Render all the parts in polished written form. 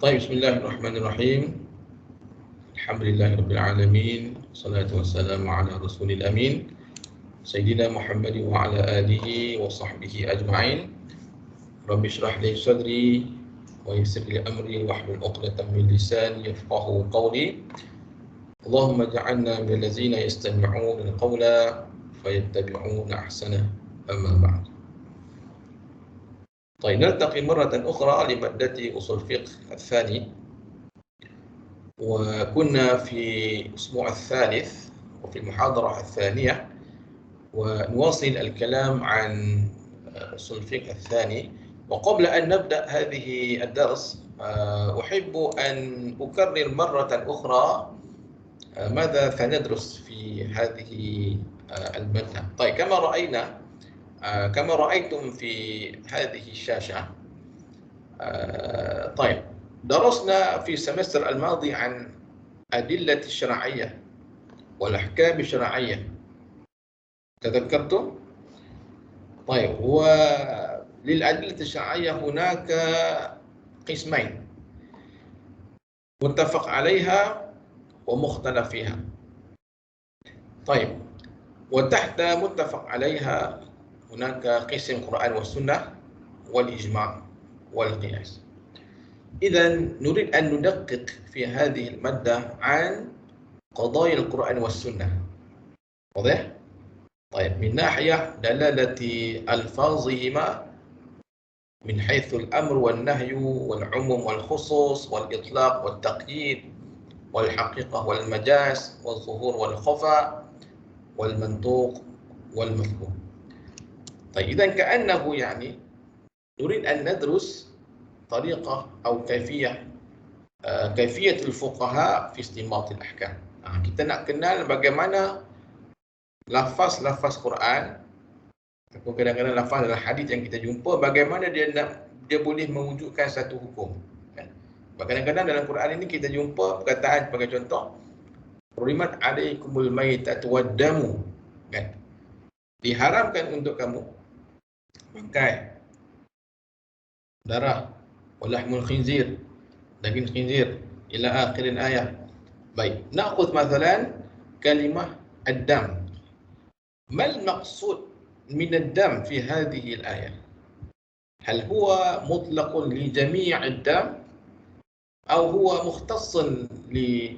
طيب بسم الله الرحمن الرحيم. الحمد لله رب العالمين، والصلاة والسلام على رسول الأمين سيدنا محمد وعلى آله وصحبه أجمعين. رب اشرح لي صدري ويسر لي أمري واحلل عقدة من لساني يفقهوا قولي. اللهم اجعلنا من الذين يستمعون القول فيتبعون أحسنه. أما بعد. طيب نلتقي مرة أخرى لمادة أصول الفقه الثاني، وكنا في الأسبوع الثالث وفي المحاضرة الثانية، ونواصل الكلام عن أصول الفقه الثاني. وقبل أن نبدأ هذه الدرس أحب أن أكرر مرة أخرى ماذا سندرس في هذه المادة. طيب كما رأيتم في هذه الشاشة، طيب درسنا في السمستر الماضي عن أدلة الشرعية والأحكام الشرعية، تذكرتم؟ طيب، وللأدلة الشرعية هناك قسمين: متفق عليها ومختلف فيها. طيب، وتحت متفق عليها هناك قسم القرآن والسنة والإجماع والقياس. إذن نريد أن ندقق في هذه المادة عن قضايا القرآن والسنة. واضح؟ طيب، من ناحية دلالة ألفاظهما من حيث الأمر والنهي والعموم والخصوص والإطلاق والتقييد والحقيقة والمجاز والظهور والخفاء والمنطوق والمفهوم. طيب، إذن كأنه نريد أن ندرس طريقة أو كيفية الفقهاء في استنباط الأحكام. Kita nak kenal bagaimana lafaz-lafaz Quran ataupun kadang-kadang lafaz dalam hadis yang kita jumpa, bagaimana dia boleh mewujudkan satu hukum. Kadang-kadang dalam Quran ini kita jumpa perkataan sebagai contoh, "Hurimat alaikumul maitatu waddamu." Diharamkan untuk kamu pakai darah, walahmul khinzir, daging khinzir, ila akhirin ayat. Baik, na'khudh mathalan kalimah ad-dam. Mal maqsud min ad-dam fi hadhihi al-ayah? Hal huwa mutlaqun li jami' ad-dam aw huwa mukhtassun li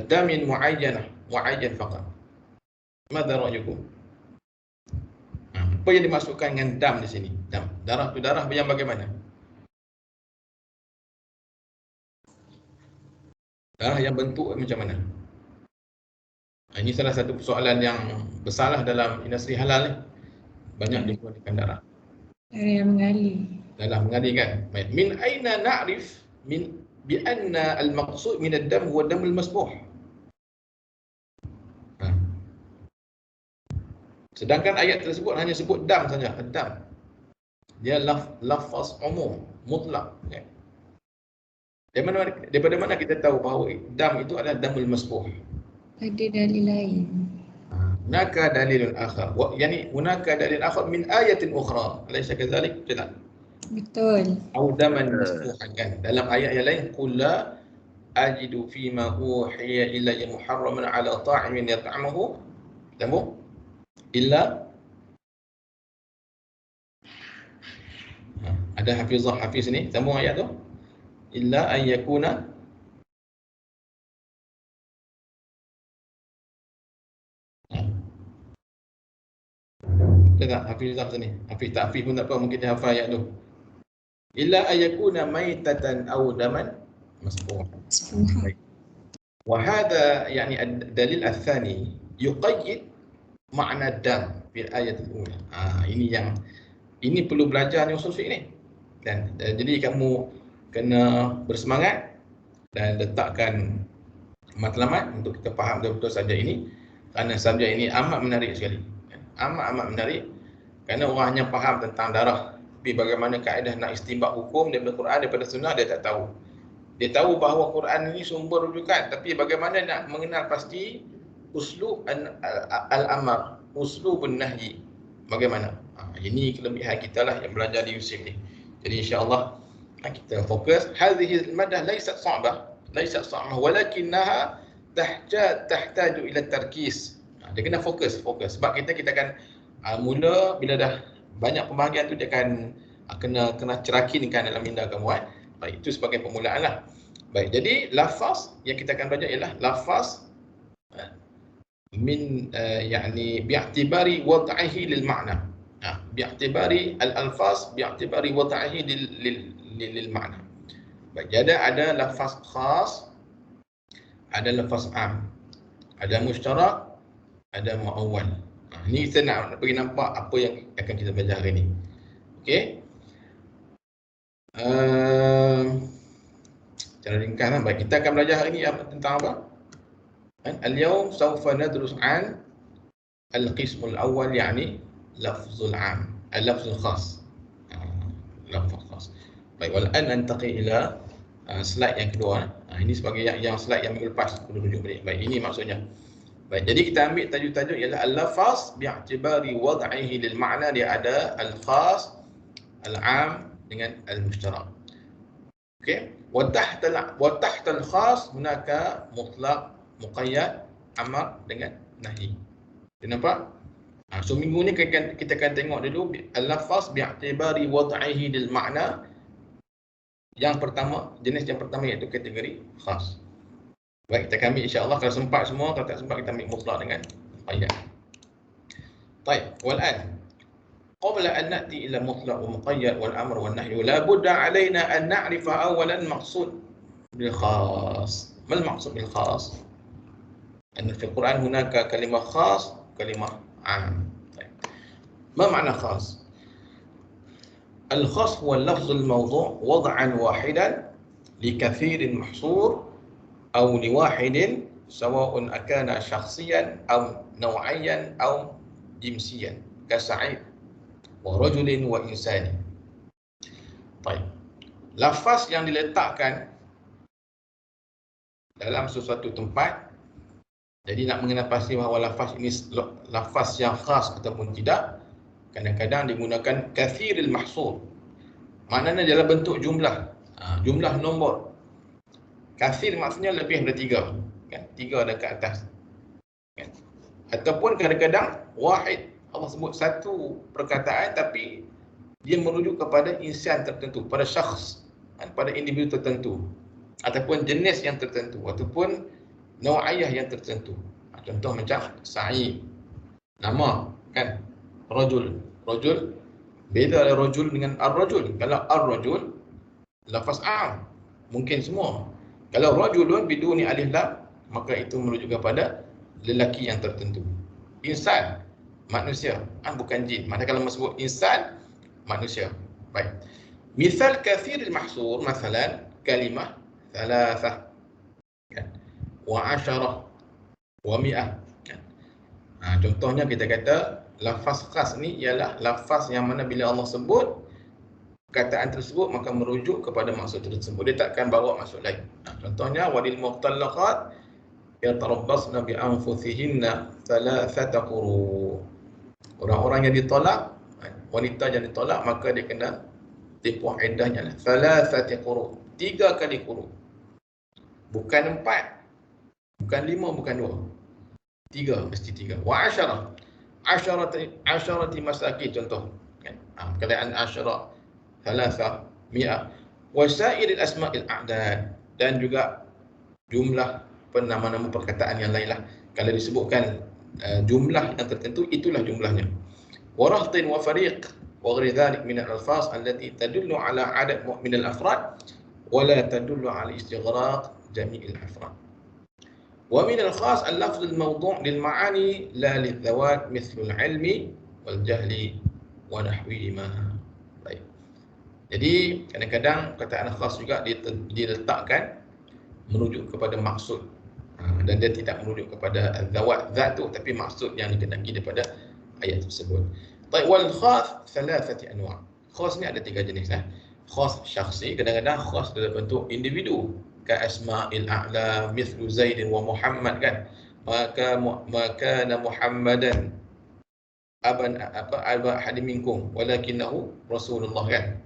damin muayyan faqat? Madza ra'yukum? Apa yang dimasukkan dengan dam di sini? Dam, darah tu darah yang bagaimana? Darah yang bentuk macam mana? Ini salah satu persoalan yang besarlah dalam industri halal ni. Banyak digunakan darah. Darah yang mengalir. Darah mengalir kan? Min aina na'rif bi anna al-maqsud min ad-dam huwa damul masbuh. Sedangkan ayat tersebut hanya sebut dam saja, ad-dam. Dia lafaz umum, mutlak. Daripada mana kita tahu bahawa dam itu adalah damul masbuh? Ada dalil lain. Hunaka dalilun akhar. Hunaka dalil akhar min ayatin ukhra. Alaysa kadzalik? Tidak. Betul. Au daman masbuhan kan. Dalam ayat yang lain, qul la ajidu fima uhiya ilayya muharraman ala ta'imin yat'amuhu illa. Ada hafiz ni, sambung ayat tu. Illa an yakuna tak hafizah sini. Hafiz pun tak apa, mungkin dia hafal ayat tu. Illa an yakuna maitatan aw daman masbuhan. Wa hadha ad-dalil ats-tsani yuqayyid makna dam fil ayat al-ula. Ini perlu belajar ni usul fiqh ni. Dan jadi kamu kena bersemangat dan letakkan matlamat untuk kita faham betul-betul subjek ini, kerana subjek ini amat menarik sekali. Amat menarik kerana orang hanya faham tentang darah, tapi bagaimana kaedah nak istinbat hukum daripada Quran, daripada sunnah, dia tak tahu. Dia tahu bahawa Quran ini sumber rujukan, tapi bagaimana nak mengenal pasti uslub al-amr, uslubun nahyi, bagaimana? Ini kelebihan kita lah yang belajar di USIM ni. Jadi insya-Allah Kita fokus. Hadhihi al-madah laysat صعبة ولكنها تحتاج إلى التركيز. Dia kena fokus. Sebab kita akan mula bila dah banyak pembahagian tu dia akan kena cerakinkan dalam minda kamu. Baik, itu sebagai permulaan lah. Baik, jadi lafaz yang kita akan belajar ialah lafaz min يعني باعتبار وضعه للمعنى. باعتبار الألفاظ باعتبار وضعه للمعنى. Baik, jadi ada lafaz khas, ada lafaz am, ada mushtarak, ada muawwal. Ni kita nak bagi nampak apa yang akan kita belajar hari ni. Okey. Cara ringkas, baik, kita akan belajar hari ni tentang apa? Al-yawm sawfa nadrus an al-qism al-awwal, yani lafzul am, al-lafzul khas. Lafaz khas. Baik, wal-an nantaqi ila slide yang kedua. Ini sebagai yang slide yang minggu lepas aku tunjuk balik. Baik, ini maksudnya. Baik, jadi kita ambil tajuk-tajuk ialah al-lafaz bi'tibari wad'ihi lil ma'na. Dia ada al-khas, al-am dengan al-mushtarak. Okey. Wa tahta al-khas hunaka mutlaq, muqayyad, amr dengan nahi. Kita nampak? So minggu ni kita akan tengok dulu al-lafaz bi'tibari wad'ihi lil ma'na. Yang pertama, jenis yang pertama iaitu kategori khas. Baik, kita akan ambil insya-Allah, kalau sempat semua, kalau tak sempat kita ambil mutlaq dengan muqayyad. Baik, wal-an qabla an na'ti ila mutlaq wa muqayyad wal amr wal nahy la budda alaina an na'rifa awalan maqsud bil khas. Mal maqsud bil khas? Anna fi al-Quran hunaka kalimah khas, kalimah am. Baik. Ma makna khas? الخاص هو اللفظ الموضوع وضعا واحدا لكثير محصور أو لواحد سواء أكان شخصيا أو نوعيا أو جنسيا كسعيد ورجل وإنسان. طيب, lafaz yang diletakkan dalam sesuatu tempat. Jadi nak mengenal pasti bahawa lafaz ini lafaz yang khas ataupun tidak, kadang-kadang digunakan kathiril mahsur. Maknanya dalam bentuk jumlah, jumlah nombor. Kathir maksudnya lebih daripada 3, kan? 3 dan ke atas, kan? Ataupun kadang-kadang wahid, Allah sebut satu perkataan tapi dia merujuk kepada insan tertentu, pada syakhs, kan? Pada individu tertentu, ataupun jenis yang tertentu, ataupun nau'iyah yang tertentu. Contoh macam Sa'id, nama, kan? Rajul beda rajul dengan ar-rajul. Kalau ar-rajul lafaz am, mungkin semua. Kalau rajulun biduni alif lam, maka itu merujuk kepada lelaki yang tertentu. Insan, manusia, bukan jin. Maka kalau sebut insan, manusia. Baik. Misal kathir al-mahsur, masalan kalimah thalathah, kan? Wa asyarah wa mi'ah, kan? Contohnya kita kata lafaz khas ni ialah lafaz yang mana bila Allah sebut perkataan tersebut maka merujuk kepada maksud tersebut. Dia takkan bawa maksud lain. Contohnya walil muhtallaqat yatarabbasna bi anfusihinna thalathata quru. Orang-orang yang ditolak, wanita yang ditolak, maka dia kena tempoh iddahnya thalathati quru, 3 kali quru. Bukan 4, bukan 5, bukan 2. 3, mesti 3. Wa asyarah, asyarati masakin, contoh, kan? Keadaan asyarah thalatha mi'ah wa sa'iril asma'il a'dad, dan juga jumlah nama-nama perkataan yang lainlah. Kalau disebutkan jumlah yang tertentu, itulah jumlahnya. Wa rahtin wa fariq wa ghairi dhalik min al-alfaz allati tadullu ala adad min al-afrad wa la tadullu ala istighraq jami' al-afrad. ومن الخاص اللفظ الموضوع للمعاني لا للذوات مثل العلم والجهل ونحوهما. Baik. Jadi kadang-kadang perkataan khas juga diletakkan merujuk kepada maksud, dan dia tidak merujuk kepada zawat zat tu, tapi maksud yang dikenaki daripada ayat tersebut. Baik, wal khas thalathati anwa'. Khas ni ada 3 jenis. Khas syakhsi, kadang-kadang khas dalam bentuk individu, ka asma'il a'la mithlu Zaid wa Muhammad, kan? Maka Muhammadan aba ahad minkum walakinahu Rasulullah, kan?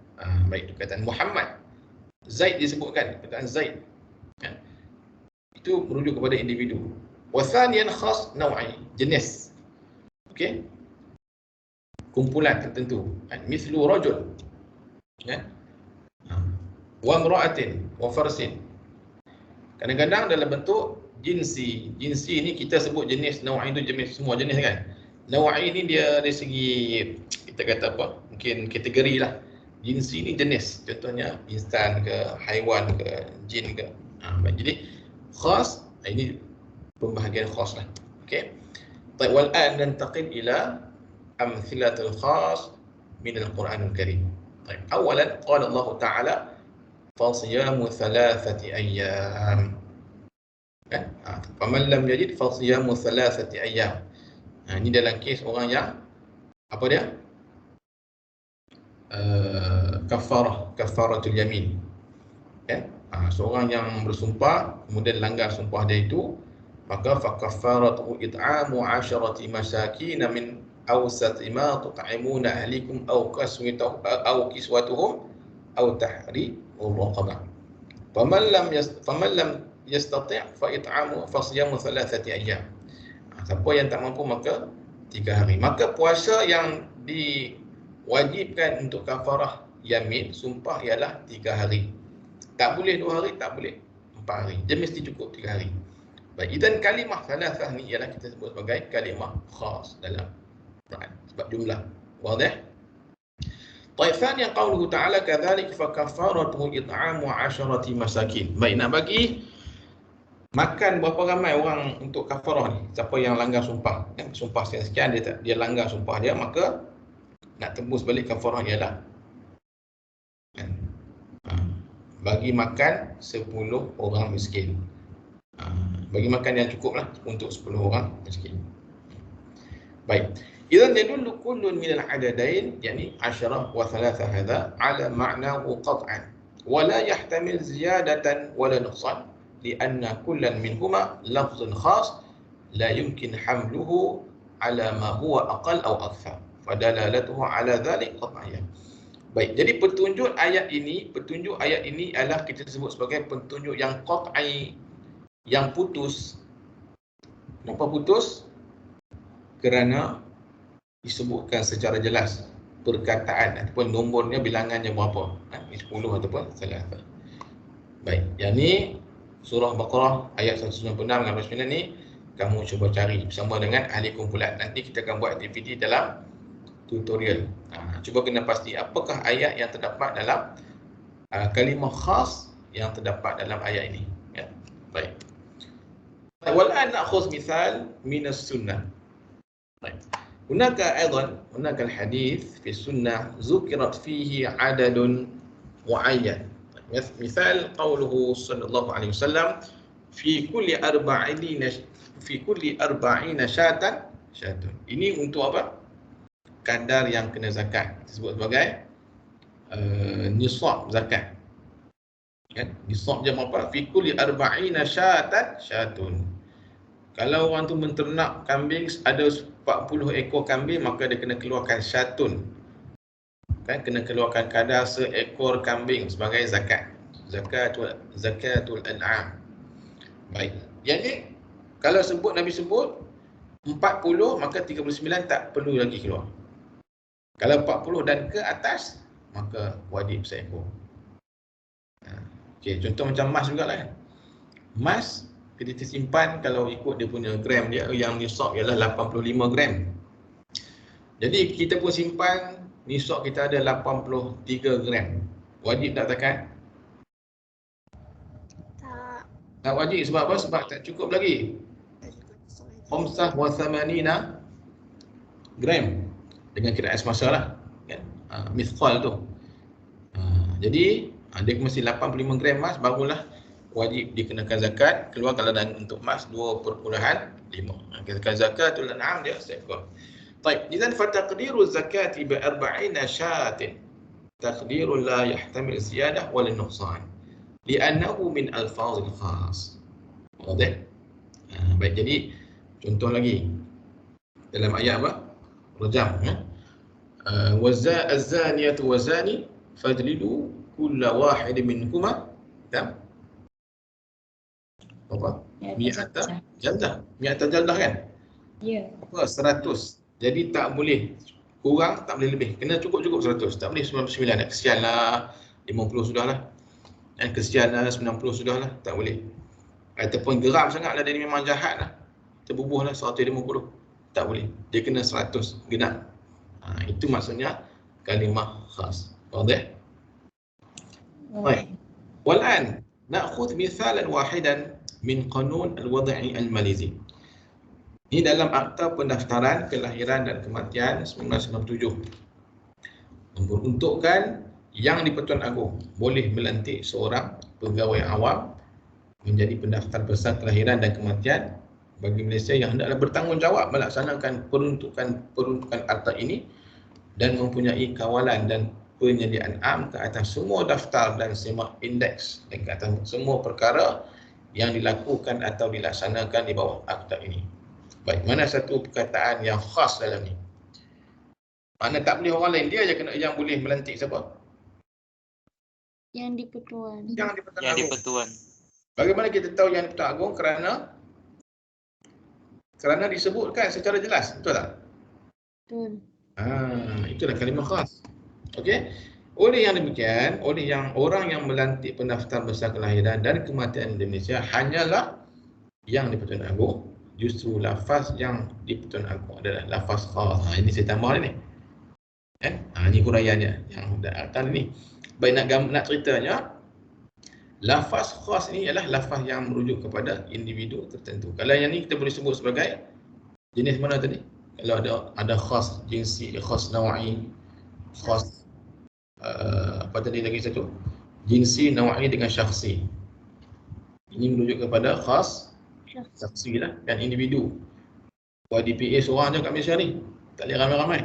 Baik, perkataan Muhammad Zaid disebutkan, perkataan Zaid. Ya. Itu merujuk kepada individu. Wathaniyan khas naw'i, jenis. Okey. Kumpulan tertentu. Mithlu rajul. Ya. Wa imra'atin wa farsin. Kadang-kadang dalam bentuk jinsi. Jinsi ni kita sebut jenis, naw'i itu jenis, semua jenis kan. Naw'i ni dia dari segi kita kata apa? Mungkin kategori lah. Jinsi ni jenis, contohnya insan ke, haiwan ke, jin ke. Jadi khas, ini pembahagian khas lah. Okey. Baik, wal an nantaqil ila amthilatul khas min al-Quranul Karim. Baik, awalan qala Allah Ta'ala fasiyamu thalathati ayyam. Kan? Faman lam yajid fasiyamu thalathati ayyam. Ini dalam kes orang yang apa dia? Kafaratul yamin. Ya? Seorang yang bersumpah kemudian langgar sumpah dia itu, maka fakafaratu it'amu 'asharati masakin min awsati ma tut'imuna ahlikum aw kiswatuhum aw tahriru raqabah. Faman lam yastati' fa it'amu fasiyamu thalathati ayyam. Siapa yang tak mampu maka 3 hari. Maka puasa yang diwajibkan untuk kafarah yamin, sumpah, ialah 3 hari. Tak boleh 2 hari, tak boleh 4 hari. Dia mesti cukup 3 hari. Baik, dan kalimah thalathah ni ialah kita sebut sebagai kalimah khas dalam Quran sebab jumlah. Wadah? Baik, thaniyan qauluhu ta'ala kadzalik fa kafaratuhu it'amu 'asharati masakin. Baik, nak bagi makan berapa ramai orang untuk kafarah ni. Siapa yang langgar sumpah, sumpah sekian dia langgar sumpah dia, maka nak tembus balik kafarah ialah bagi makan 10 orang miskin. Bagi makan yang cukup lah untuk 10 orang miskin. Baik. Idzan yadullu kullun min al-'adadain, yani 10 wa 3 hadha ala ma'nahu qat'an wa la yahtamil ziyadatan wa la nuqsan li'anna kullan minhuma lafzun khas la yumkin hamluhu ala ma huwa aqall aw akthar fadalalatuhu ala dhalik qat'iyyah. Baik, jadi petunjuk ayat ini adalah kita sebut sebagai petunjuk yang qat'i, yang putus. Kenapa putus? Kerana disebutkan secara jelas perkataan ataupun nombornya, bilangannya berapa, 10 ataupun 3. Baik, yang ni surah Baqarah ayat 196 dan 199 ni kamu cuba cari bersama dengan ahli kumpulan. Nanti kita akan buat aktiviti dalam tutorial. Cuba kena pasti apakah ayat yang terdapat dalam kalimah khas yang terdapat dalam ayat ini. Ya. Baik. Wal'an na'khudh mithal min as-sunnah. Baik. Hunaka aidan, hunaka al-hadith fi sunnah zukirat fihi adadun muayyan. Misal qauluhu sallallahu alaihi wasallam fi kulli arba'ina syatun. Ini untuk apa? Kadar yang kena zakat, disebut sebagai nisab zakat. Kan? Nisab jam apa? Fi kulli arba'ina syatun. Kalau orang tu menternak kambing, ada 40 ekor kambing, maka dia kena keluarkan syatun. Kan, kena keluarkan kadar seekor kambing sebagai zakat. Zakatul an'am. Baik. Jadi kalau Nabi sebut 40, maka 39 tak perlu lagi keluar. Kalau 40 dan ke atas, maka wajib seekor. Okey, contoh macam emas jugalah kan. Emas kita simpan, kalau ikut dia punya gram dia, yang nisab ialah 85 gram. Jadi kita pun simpan, nisab kita ada 83 gram. Wajib tak zakat? Tak wajib. Sebab apa? Sebab tak cukup lagi. Khamsah wa thamanina gram. Dengan kiraan semasa lah. Kan? Mithqal tu. Jadi dia mesti 85 gram emas, barulah wajib dikenakan zakat. Keluar kalau untuk emas 2.5. Kita zakatul an'am dia seekor. Baik, idzan fa taqdiru zakati bi 40 syatin. Taqdiru la yahtamil ziyadah wal nuqsan. Li'annahu min alfazil khas. Wadah? Baik, jadi contoh lagi. Dalam ayat apa? Rajam. Az-zaniyatu wa zani fajlidu kulla wahid minkuma kam apa? Mi'ata jaldah. Mi'ata jaldah kan? Ya. Apa? 100. Jadi tak boleh kurang, tak boleh lebih. Kena cukup-cukup 100. Tak boleh 99. Kesian lah. 50 sudahlah. Dan kesian lah 90 sudahlah. Tak boleh. Ataupun geram sangatlah dia memang jahat lah. Terbubuh lah 150. Tak boleh. Dia kena 100 genap. Itu maksudnya kalimah khas. Wadah? Baik. Wal'an na'khudh mithalan wahidan min qanun al-wad'i al-Malizi. Ini dalam Akta Pendaftaran Kelahiran dan Kematian 1997. Memperuntukkan Yang di-Pertuan Agong boleh melantik seorang pegawai awam menjadi pendaftar besar kelahiran dan kematian bagi Malaysia yang hendaklah bertanggungjawab melaksanakan peruntukan akta ini dan mempunyai kawalan dan penyediaan am ke atas semua daftar dan semak indeks dan ke atas semua perkara yang dilakukan atau dilaksanakan di bawah akta ini. Baik, mana satu perkataan yang khas dalam ni? Mana tak boleh orang lain, dia je kena yang boleh melantik siapa? Yang di-Pertuan. Yang di-Pertuan Yang Agong. di-Pertuan. Bagaimana kita tahu yang di-Pertuan Agong? Kerana disebutkan secara jelas, betul tak? Betul. Itulah kalimah khas. Okey. Oleh yang demikian, oleh yang orang yang melantik pendaftar besar kelahiran dan kematian Indonesia hanyalah yang di-Pertuan Agong. Justru lafaz yang di-Pertuan Agong adalah lafaz khas. Ini saya tambah ni. Ini huraiannya yang akan ni. Baik, nak ceritanya, lafaz khas ini ialah lafaz yang merujuk kepada individu tertentu. Kalau yang ni kita boleh sebut sebagai jenis mana tadi? Kalau ada khas jinsi, khas nawa'i, khas apa tadi lagi satu? Jinsi, nawa'i dengan syakhsi. Ini merujuk kepada khas syakhsi lah, dan individu. YDPA seorang je kat Malaysia ni. Tak boleh ramai-ramai.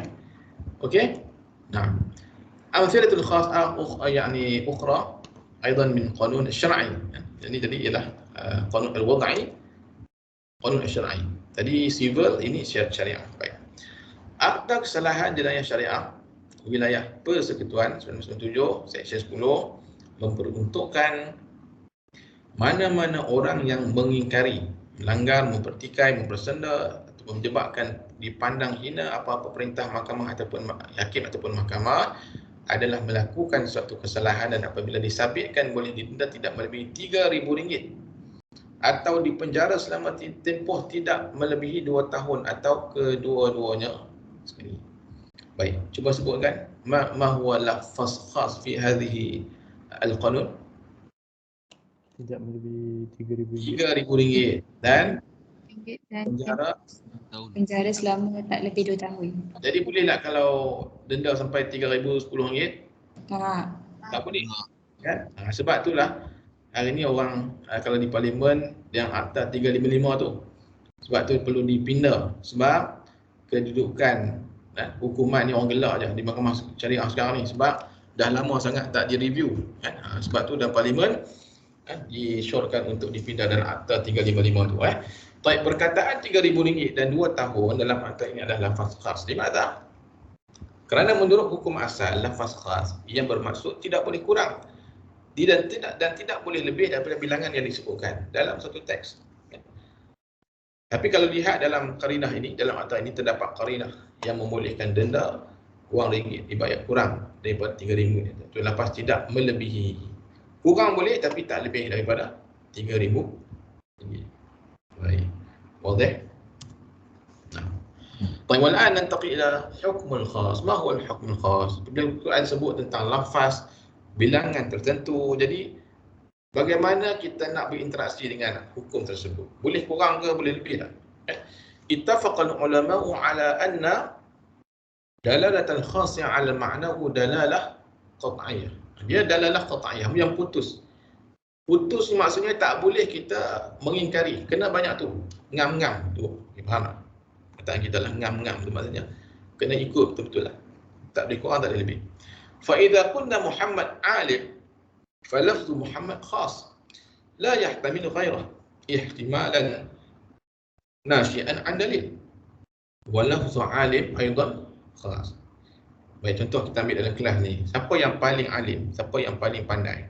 Okey? Nah. Amthilatul khas يعني أخرى أيضا من قانون الشرعي. Jadi tadi ialah qanun al-wad'i, qanun al-syar'i. Tadi civil, ini syariah. Baik. Akta Kesalahan Jenayah Syariah Wilayah Persekutuan 1997 Seksyen 10 memperuntukkan mana-mana orang yang mengingkari, melanggar, mempertikai, mempersenda atau menyebabkan dipandang hina apa-apa perintah mahkamah ataupun hakim ataupun mahkamah adalah melakukan suatu kesalahan dan apabila disabitkan boleh didenda tidak melebihi RM3,000 atau dipenjara selama tempoh tidak melebihi 2 tahun atau kedua-duanya sekali. Baik, cuba sebutkan ma huwa lafaz khas fi hadhihi al-qanun? Tidak melebihi RM3,000. RM3,000 dan penjara. Penjara selama tak lebih 2 tahun. Jadi boleh tak kalau denda sampai RM3,000 RM10? Tak. Tak boleh. Kan? Sebab itulah hari ni orang kalau di parlimen yang akta 355 tu. Sebab tu perlu dipindah. Sebab kedudukan hukuman ni orang gelak je di mahkamah syariah sekarang ni. Sebab dah lama sangat tak direview. Kan? Sebab tu dalam parlimen disyorkan untuk dipindah dalam akta 355 tu. Baik, perkataan RM3,000 dan 2 tahun dalam akta ini adalah lafaz khas. Di mana? Kerana menurut hukum asal, lafaz khas yang bermaksud tidak boleh kurang dan tidak boleh lebih daripada bilangan yang disebutkan dalam satu teks. Tapi kalau lihat dalam qarinah ini, dalam akta ini terdapat qarinah yang membolehkan denda wang ringgit dibayar kurang daripada RM3,000. Itu lafaz tidak melebihi. Kurang boleh tapi tak lebih daripada RM3,000. Baik. Wadah? Nah. Baik, والآن ننتقل إلى حكم الخاص. ما هو الحكم الخاص? Bila Al-Quran sebut tentang lafaz bilangan tertentu, jadi bagaimana kita nak berinteraksi dengan hukum tersebut? Boleh kurang ke boleh lebih tak? Ittafaqal ulama'u ala anna dalalatal khas 'ala ma'nahu dalalah qat'iyyah. Dia dalalah qat'iyyah yang putus. Putus maksudnya tak boleh kita mengingkari. Kena banyak tu. Ngam-ngam tu. Faham tak? Kataan kita lah ngam-ngam tu maksudnya. Kena ikut betul-betul lah. Tak boleh kurang, tak boleh lebih. فَإِذَا قُلْنَا Muhammad alim فَلَفْظُ Muhammad khas لَا يَحْتَمِلُ غَيْرَهُ احتمالا ناشئا عن دليل وَلَفْظُ عالم أيضا خاص. Baik, contoh kita ambil dalam kelas ni. Siapa yang paling alim? Siapa yang paling pandai?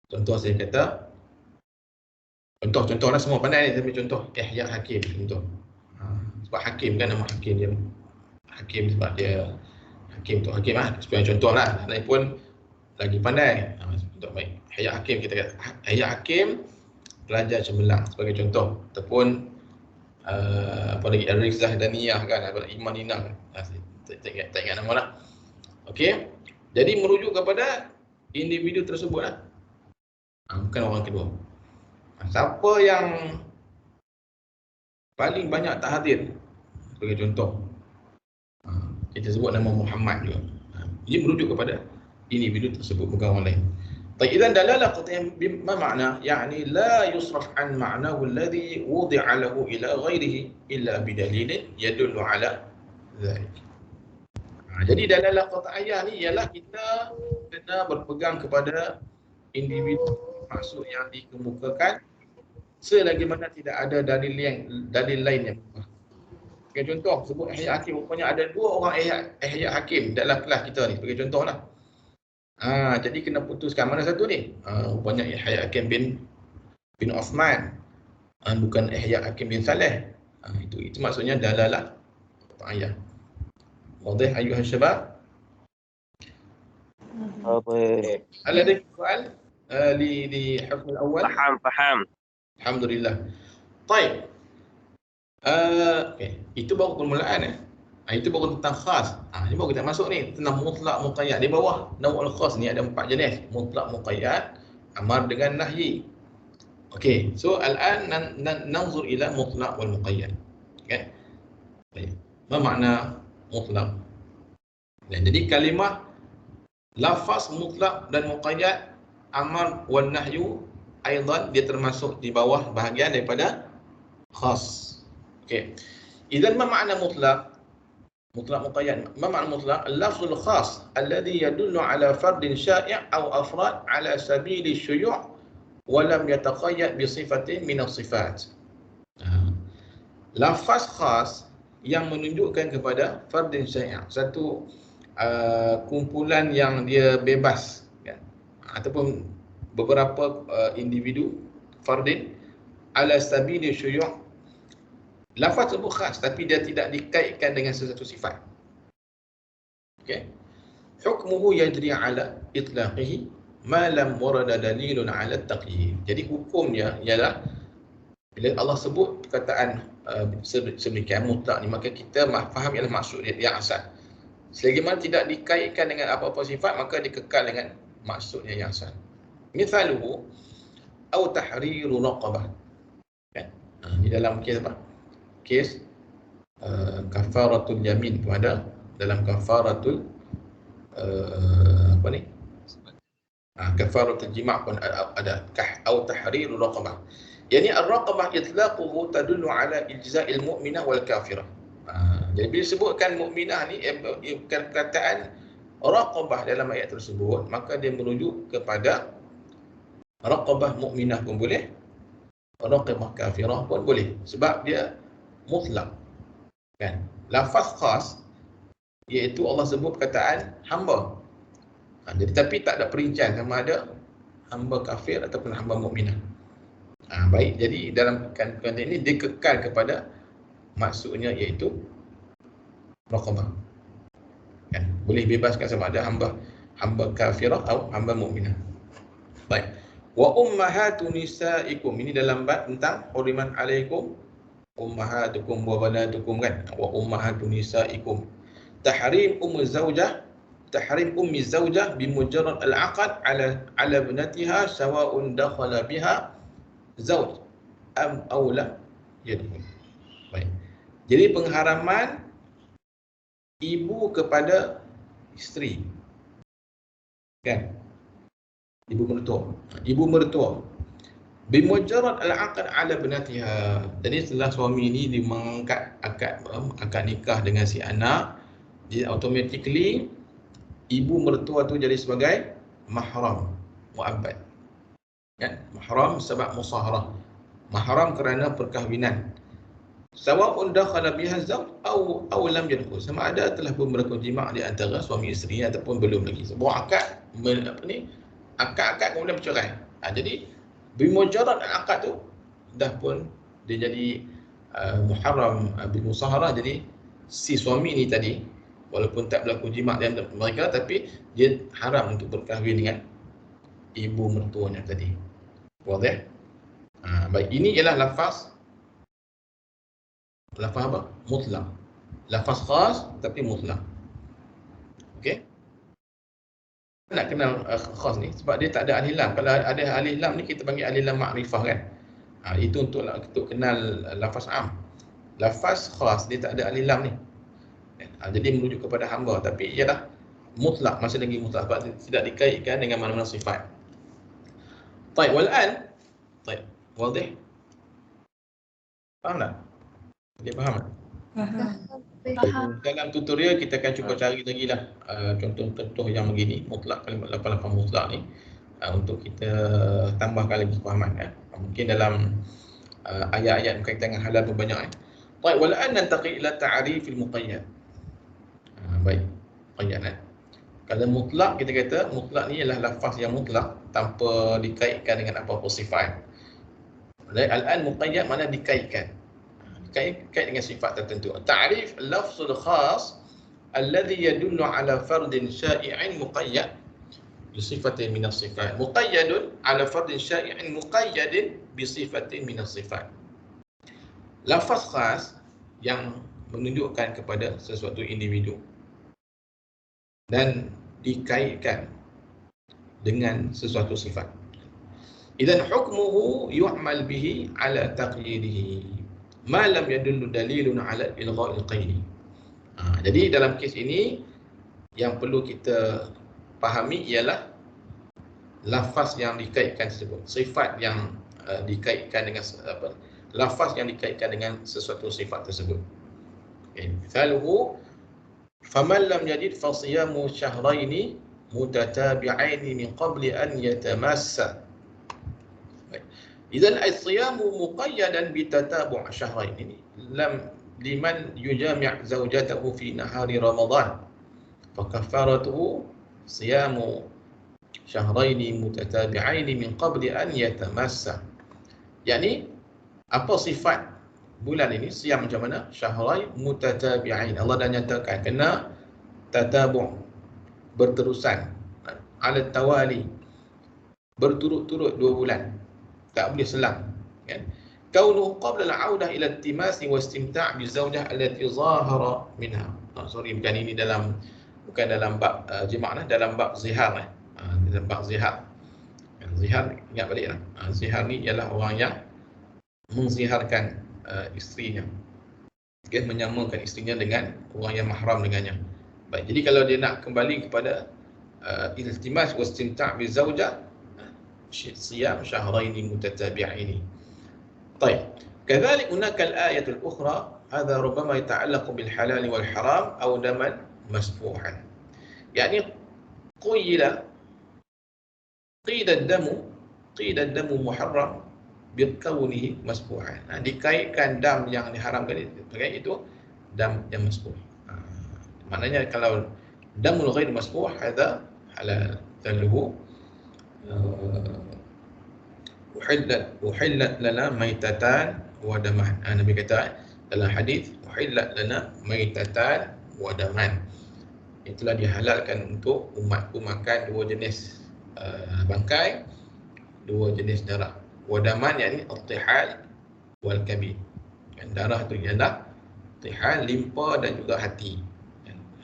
Contoh saya kata, contoh lah, semua pandai ni, tapi contoh Yahya Hakim contoh. Sebab Hakim kan nama Hakim dia. Hakim sebab dia Hakim tu Hakim lah. Sebenarnya contoh lah. Sebenarnya pun lagi pandai. Contoh baik. Yahya Hakim kita kata. Yahya Hakim pelajar cemerlang sebagai contoh. Ataupun apa lagi, Rizah Daniyah kan, Iman Inang. Tak ingat nama lah. Okey. Jadi merujuk kepada individu tersebut lah. Bukan orang kedua. Siapa yang paling banyak tahdir sebagai contoh, kita sebut nama Muhammad juga. Ia merujuk kepada individu tersebut, bukan orang lain. Baik, idzan dalalah qat'iyyah bima makna, yani la yusraf an ma'nahu alladhi wudi'a lahu ila ghairihi illa bidalilin yadullu ala dhalik. Jadi dalalah qat'iyyah ni ialah kita kena berpegang kepada individu maksud yang dikemukakan selagi mana tidak ada dalil lain yang berubah. Contoh sebut Yahya Hakim, rupanya ada 2 orang Yahya Hakim dalam kelas kita ni, sebagai contoh lah. Jadi kena putuskan mana satu ni. Rupanya Yahya Hakim bin Osman, bukan Yahya Hakim bin Saleh. Itu maksudnya dalalah ayat. Wadih ayuhal syabab. واضح. هل لديك سؤال لحفظ الأول؟ فحام. Alhamdulillah. Baik. Okay. Itu baru permulaan. Itu baru tentang khas. Ini baru kita masuk ni tentang mutlak muqayyad. Di bawah naw'ul khas ni ada 4 jenis. Mutlak muqayyad, amar dengan nahyi. Okey. So al-an nanzur ila mutlak wal muqayyad. Okay. Baik. Apa makna mutlak? Jadi kalimah lafaz mutlak dan muqayyad, amar wal nahyu, aidan dia termasuk di bawah bahagian daripada khas. Okey. Idzan ma makna mutlaq? Mutlaq muqayyad. Ma makna mutlaq? Al-lafzul khas alladhi yadullu ala fardin syai' aw afrad ala sabili syuyu' wa lam yataqayyad bi sifatin min as-sifat. Lafaz khas yang menunjukkan kepada fardin syai', satu kumpulan yang dia bebas kan? Ataupun beberapa individu fardin ala sabili syuyu'. Lafaz tersebut khas tapi dia tidak dikaitkan dengan sesuatu sifat. Okey. Hukmuhu yajri ala itlaqihi ma lam warada dalilun ala taqyid. Jadi hukumnya ialah bila Allah sebut perkataan sedemikian mutlak ni, maka kita faham ialah maksud dia yang asal. Selagi mana tidak dikaitkan dengan apa-apa sifat, maka dikekal dengan maksudnya yang asal. Mithaluhu au tahriru raqabah. Kan? Di dalam kes apa? Kes kafaratul yamin tu ada dalam kafaratul apa ni? Kafaratul jima' pun ada au tahriru raqabah. Yani ar-raqabah itlaquhu tadullu ala ijza'il mu'minah wal kafirah. Jadi bila disebutkan mukminah ni bukan perkataan raqabah dalam ayat tersebut, maka dia merujuk kepada raqabah mukminah pun boleh, raqabah kafirah pun boleh, sebab dia mutlak kan. Lafaz khas iaitu Allah sebut perkataan hamba. Jadi tapi tak ada perincian sama ada hamba kafir ataupun hamba mukminah. Baik, jadi dalam konteks ini dikekal kepada maksudnya iaitu raqabah. Kan? Boleh bebaskan sama ada hamba kafirah atau hamba mukminah. Baik. Wa ummahatu nisaikum, ini dalam bab tentang hurimat alaikum ummahatukum wa banatukum kan. Wa ummahatu nisaikum. Tahrim ummi zaujah bimujarrad al-aqd ala ibnatiha sawa'un dakhala biha zauj am aw la yadkhul. Baik. Jadi pengharaman ibu kepada isteri. Kan? Ibu mertua. Bimujarrad al-aqd ala ibnatiha. Jadi setelah suami ini mengangkat akad nikah dengan si anak, jadi automatically ibu mertua tu jadi sebagai mahram muabbad. Kan? Mahram sebab musaharah. Mahram kerana perkahwinan. Sawa'un dakhala biha zawj aw lam yadkhul, sama ada telah pun berlaku jima' di antara suami isteri ataupun belum lagi. Sebuah akad akad kemudian bercerai. Jadi bimujarrad akad tu dah pun dia jadi muharram bil musaharah. Jadi si suami ni tadi walaupun tak berlaku jima' di antara mereka, tapi dia haram untuk berkahwin dengan ibu mertuanya tadi. Wadah? Baik, ini ialah lafaz apa? Mutlak. Lafaz khas tapi mutlak. Okey? Nak kenal khas ni sebab dia tak ada alif lam. Kalau ada alif lam ni kita panggil alif lam ma'rifah kan. Itu untuk kenal lafaz am. Lafaz khas dia tak ada alif lam ni. Jadi merujuk kepada hamba, tapi ialah mutlak, masih lagi mutlak sebab tidak dikaitkan dengan mana-mana sifat. Baik, wal'an. Baik, wadah? Faham tak? Dia faham tak? Faham. Dalam tutorial kita akan cuba cari lagi lah contoh-contoh yang begini, mutlak, kalimat lafaz mutlak ni, untuk kita tambahkan lagi kefahaman ya. Mungkin dalam ayat-ayat berkaitan dengan halal pun banyak. Baik, wal'an nantaqi ila ta'rifil muqayyad. Baik, muqayyad. Kalau mutlak, kita kata mutlak ni ialah lafaz yang mutlak tanpa dikaitkan dengan apa-apa sifat. Al-an muqayyad mana dikaitkan. Dikait dengan sifat tertentu. Ta'rif lafzul khas alladhi yadullu ala fardin sya'i'in muqayyad bi sifatin min as-sifat. Muqayyadun ala fardin sya'i'in muqayyadin bi sifatin min as-sifat. Lafaz khas yang menunjukkan kepada sesuatu individu dan dikaitkan dengan sesuatu sifat. Idzan hukmuhu yu'mal bihi ala taqyidihi ma lam yadullu dalilun ala ilgha'il qaidi. Jadi dalam kes ini yang perlu kita fahami ialah lafaz yang dikaitkan tersebut, sifat yang dikaitkan dengan apa? Lafaz yang dikaitkan dengan sesuatu sifat tersebut. Okay. Misaluhu faman lam yajid fa siyamu syahraini mutatabi'aini min qabli an yatamassa. Idzan as-siyamu muqayyadan bi tatabu' syahrain. Ini lam liman yujami' zawjatahu fi nahari Ramadan fa kafaratuhu siyamu syahraini mutatabi'aini min qabli an yatamassa. Yani apa sifat bulan ini, siam macam mana? Syahrain mutatabi'ain. Allah dah nyatakan kena tatabu', berterusan, ala tawali, berturut-turut 2 bulan. Tak boleh selang, kan? Kaunuhu qabla al-'audah ila iltimasi wa istimta' bi zawjah allati zahara minha. Bukan ini bukan dalam bab jima' dalam bab zihar dalam bab zihar. Zihar ingat baliklah. Zihar ni ialah orang yang mengziharkan isterinya. Dia menyamakan isterinya dengan orang yang mahram dengannya. Baik, jadi kalau dia nak kembali kepada iltimas wa istimta' bi zawjah صيام شهرين متتابعين. طيب كذلك هناك الآية الأخرى هذا ربما يتعلق بالحلال والحرام أو دما مسفوحا. يعني قيل الدم محرم بكونه مسفوحا. Dikaitkan dam yang diharamkan itu dam yang masfuh. Maknanya kalau damul ghair masfuh hada halal taluhu uhillat lana maitatan wa daman. Nabi kata dalam hadis uhillat lana maitatan wa daman. Itulah dihalalkan untuk umatku makan 2 jenis bangkai, 2 jenis darah. Wa daman yakni at-tihal wal kabid. Dan darah tu ialah tihal, limpa dan juga hati.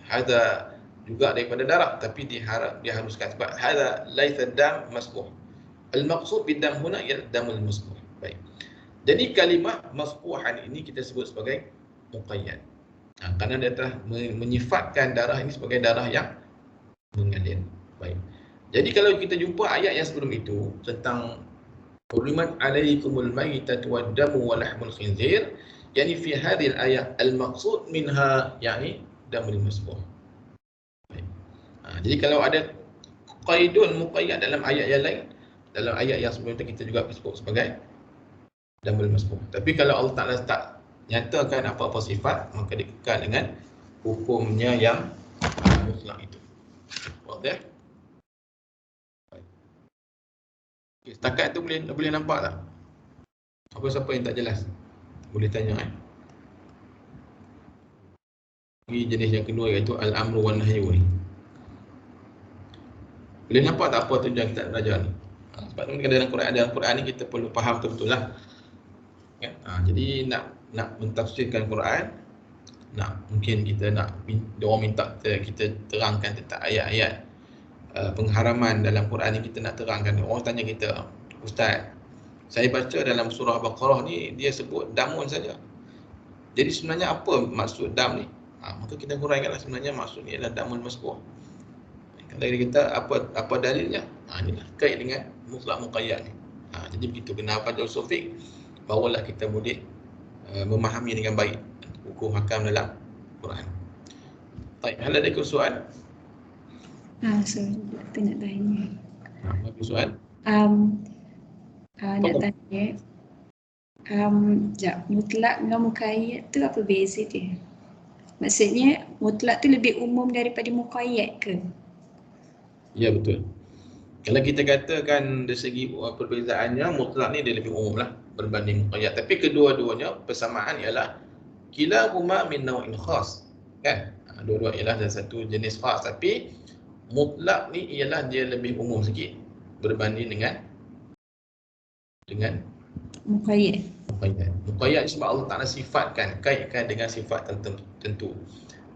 Hadza juga daripada darah, tapi diharuskan sebab hadza laisa dam masfuh. Al-maqsud bid-dam huna ialah damul masfuh. Baik. Jadi kalimah masfuhan ini kita sebut sebagai muqayyad. Kerana dia telah menyifatkan darah ini sebagai darah yang mengalir. Baik. Jadi kalau kita jumpa ayat yang sebelum itu tentang hurimat alaikumul maitatu wad-damu wa lahmul khinzir, yani fi hadhihi al-ayat al-maqsud minha yani damul masfuh. Jadi kalau ada qaidun muqayyad dalam ayat yang lain, dalam ayat yang sebelum itu kita juga sebut sebagai damul masfuh. Tapi kalau Allah Ta'ala tak nyatakan apa-apa sifat, maka dia kekal dengan hukumnya yang mutlak itu. Okey. Setakat tu boleh nampak tak? Apa siapa yang tak jelas? Boleh tanya Ini jenis yang kedua iaitu al-amru wan nahyu ni. Boleh nampak tak apa tujuan kita belajar ni? Sebab tu dalam Quran ni kita perlu faham betul-betul lah. Kan? Jadi nak mentafsirkan Quran, mungkin kita diorang minta kita terangkan tentang ayat-ayat pengharaman dalam Quran ni, kita nak terangkan. Orang tanya kita, Ustaz, saya baca dalam surah Baqarah ni dia sebut damun saja. Jadi sebenarnya apa maksud dam ni? Maka kita huraikanlah sebenarnya maksudnya adalah damun masbuh. Kata kita apa dalilnya? Inilah kait dengan mutlak muqayyad ni. Jadi begitu kena baca usul-fiqh, barulah kita boleh memahami dengan baik hukum hakam dalam Quran. Baik, ada soal? So kita nak tanya. Apa soal? Nak tanya. Mutlak dengan muqayyad tu apa beza dia? Maksudnya mutlak tu lebih umum daripada muqayyad ke? Ya, betul. Kalau kita katakan dari segi perbezaannya, mutlak ni dia lebih umum lah berbanding muqayyad. Tapi kedua-duanya persamaan ialah kilahuma min naw'in khas. Kan? Dua-dua ialah dari satu jenis khas, tapi mutlak ni ialah dia lebih umum sikit berbanding dengan Muqayyad. Muqayyad sebab Allah Ta'ala sifatkan, kaitkan dengan sifat tertentu.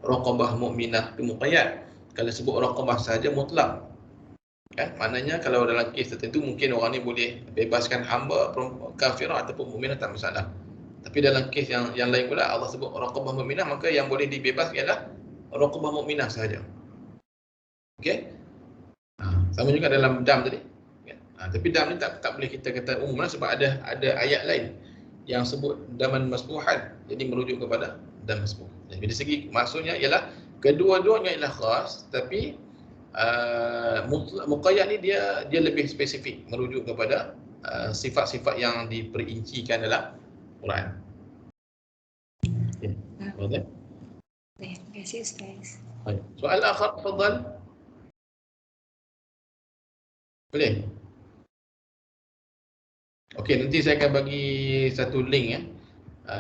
Raqabah mukminah itu muqayyad. Kalau sebut raqabah saja mutlak. Kan? Maknanya kalau dalam kes tertentu mungkin orang ni boleh bebaskan hamba kafirah ataupun mukminah, tak masalah. Tapi dalam kes yang lain pula Allah sebut raqabah mukminah, maka yang boleh dibebaskan ialah raqabah mukminah sahaja. Okey? Sama juga dalam dam tadi. Tapi dam ni tak boleh kita kata umum lah, sebab ada ayat lain yang sebut daman masbuhan, jadi merujuk kepada dam masbuh. Jadi dari segi maksudnya ialah kedua-duanya ialah khas, tapi muqayyad ni dia lebih spesifik, merujuk kepada sifat-sifat yang diperincikan dalam Quran. Okey. Terima kasih Ustaz. Baik. Soal akhir, tafadhal. Boleh? Okey, nanti saya akan bagi satu link ya.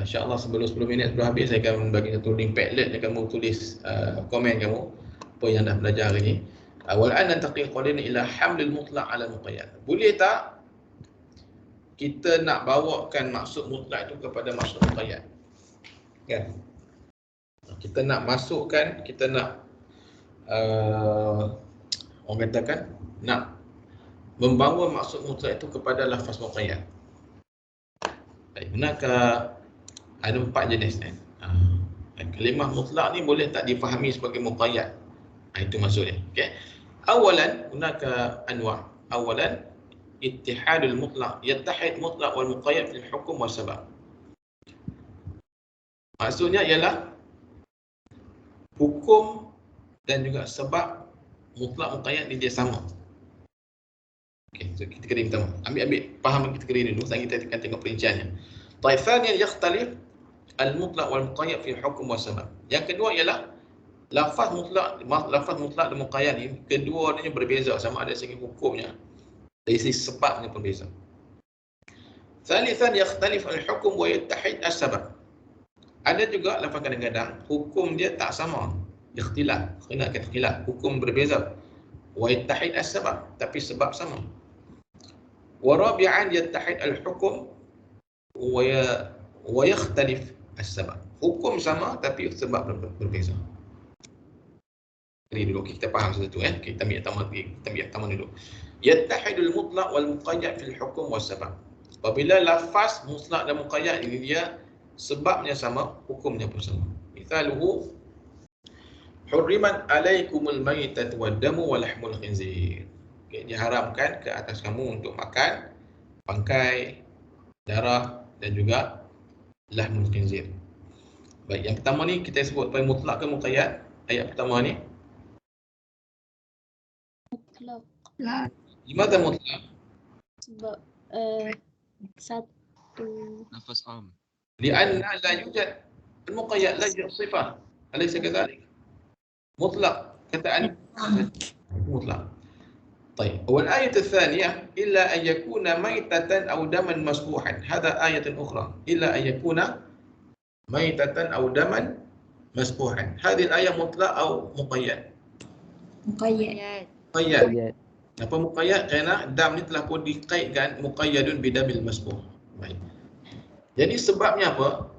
InsyaAllah sebelum 10 minit sebelum habis saya akan bagi satu link Padlet yang kamu tulis komen kamu apa yang dah belajar hari ni. Wal an nantaqil qawlina ila hamlil mutlaq ala muqayyad. Boleh tak kita nak bawakan maksud mutlak itu kepada maksud muqayyad? Kan? Kita nak masukkan, kita nak orang katakan nak membawa maksud mutlak itu kepada lafaz muqayyad. Benarkah ada 4 jenis kan? Kalimah mutlak ni boleh tak difahami sebagai muqayyad? Itu maksudnya. Okey. Awalan, hunaka anwa'. Awalan, ittihadul mutlaq, yattahid mutlaq wal muqayyad fil hukm wa sabab. Maksudnya ialah hukum dan juga sebab mutlak muqayyad ni dia sama. Okey, so kategori pertama. Ambil faham kategori dulu, sebab kita akan tengok perinciannya. Taifan yang yakhtalif al mutlaq wal muqayyad fil hukm wa sabab. Yang kedua ialah lafaz mutlak dan muqayyad ni kedua-duanya berbeza, sama ada segi hukumnya dari segi sebabnya pun berbeza. Thalithan yakhtalif al-hukm wa yattahid as-sabab. Ada juga lafaz kadang-kadang hukum dia tak sama, ikhtilaf, hukum berbeza. Wa yattahid as-sabab, tapi sebab sama. Wa rabi'an yattahid al-hukm wa yakhtalif as-sabab. Hukum sama tapi sebab berbeza. Ini dulu kita faham satu ya. Kita ambil taman dulu. Yattahidul mutlaq wal muqayyad fil hukm was sabab. Apabila lafaz mutlaq dan muqayyad ini dia sebabnya sama, hukumnya pun sama. Misaluhu hurrimat alaikumul maitatu wad damu wa lahmul khinzir. Okay, diharamkan ke atas kamu untuk makan bangkai, darah dan juga lahmul khinzir. Baik, yang pertama ni kita sebut paling mutlak ke muqayyad? Ayat pertama ni mutlak. Gimana mutlak? Sebab satu Nafas am. Lianna la yujad al-muqayyad la yujad sifah. Alaysa kadhalik? Mutlaq. Kataan mutlaq. طيب والآية الثانية إلا أن يكون ميتة أو دما مسفوحا هذا آية أخرى إلا أن يكون ميتة أو دما مسفوحا هذه الآية مطلق أو مقيد؟ Muqayyad. مقيد. Ayat. Apa muqayyad? Kerana dam ni telah pun dikaitkan muqayyadun bidamil masbuh. Baik. Jadi sebabnya apa?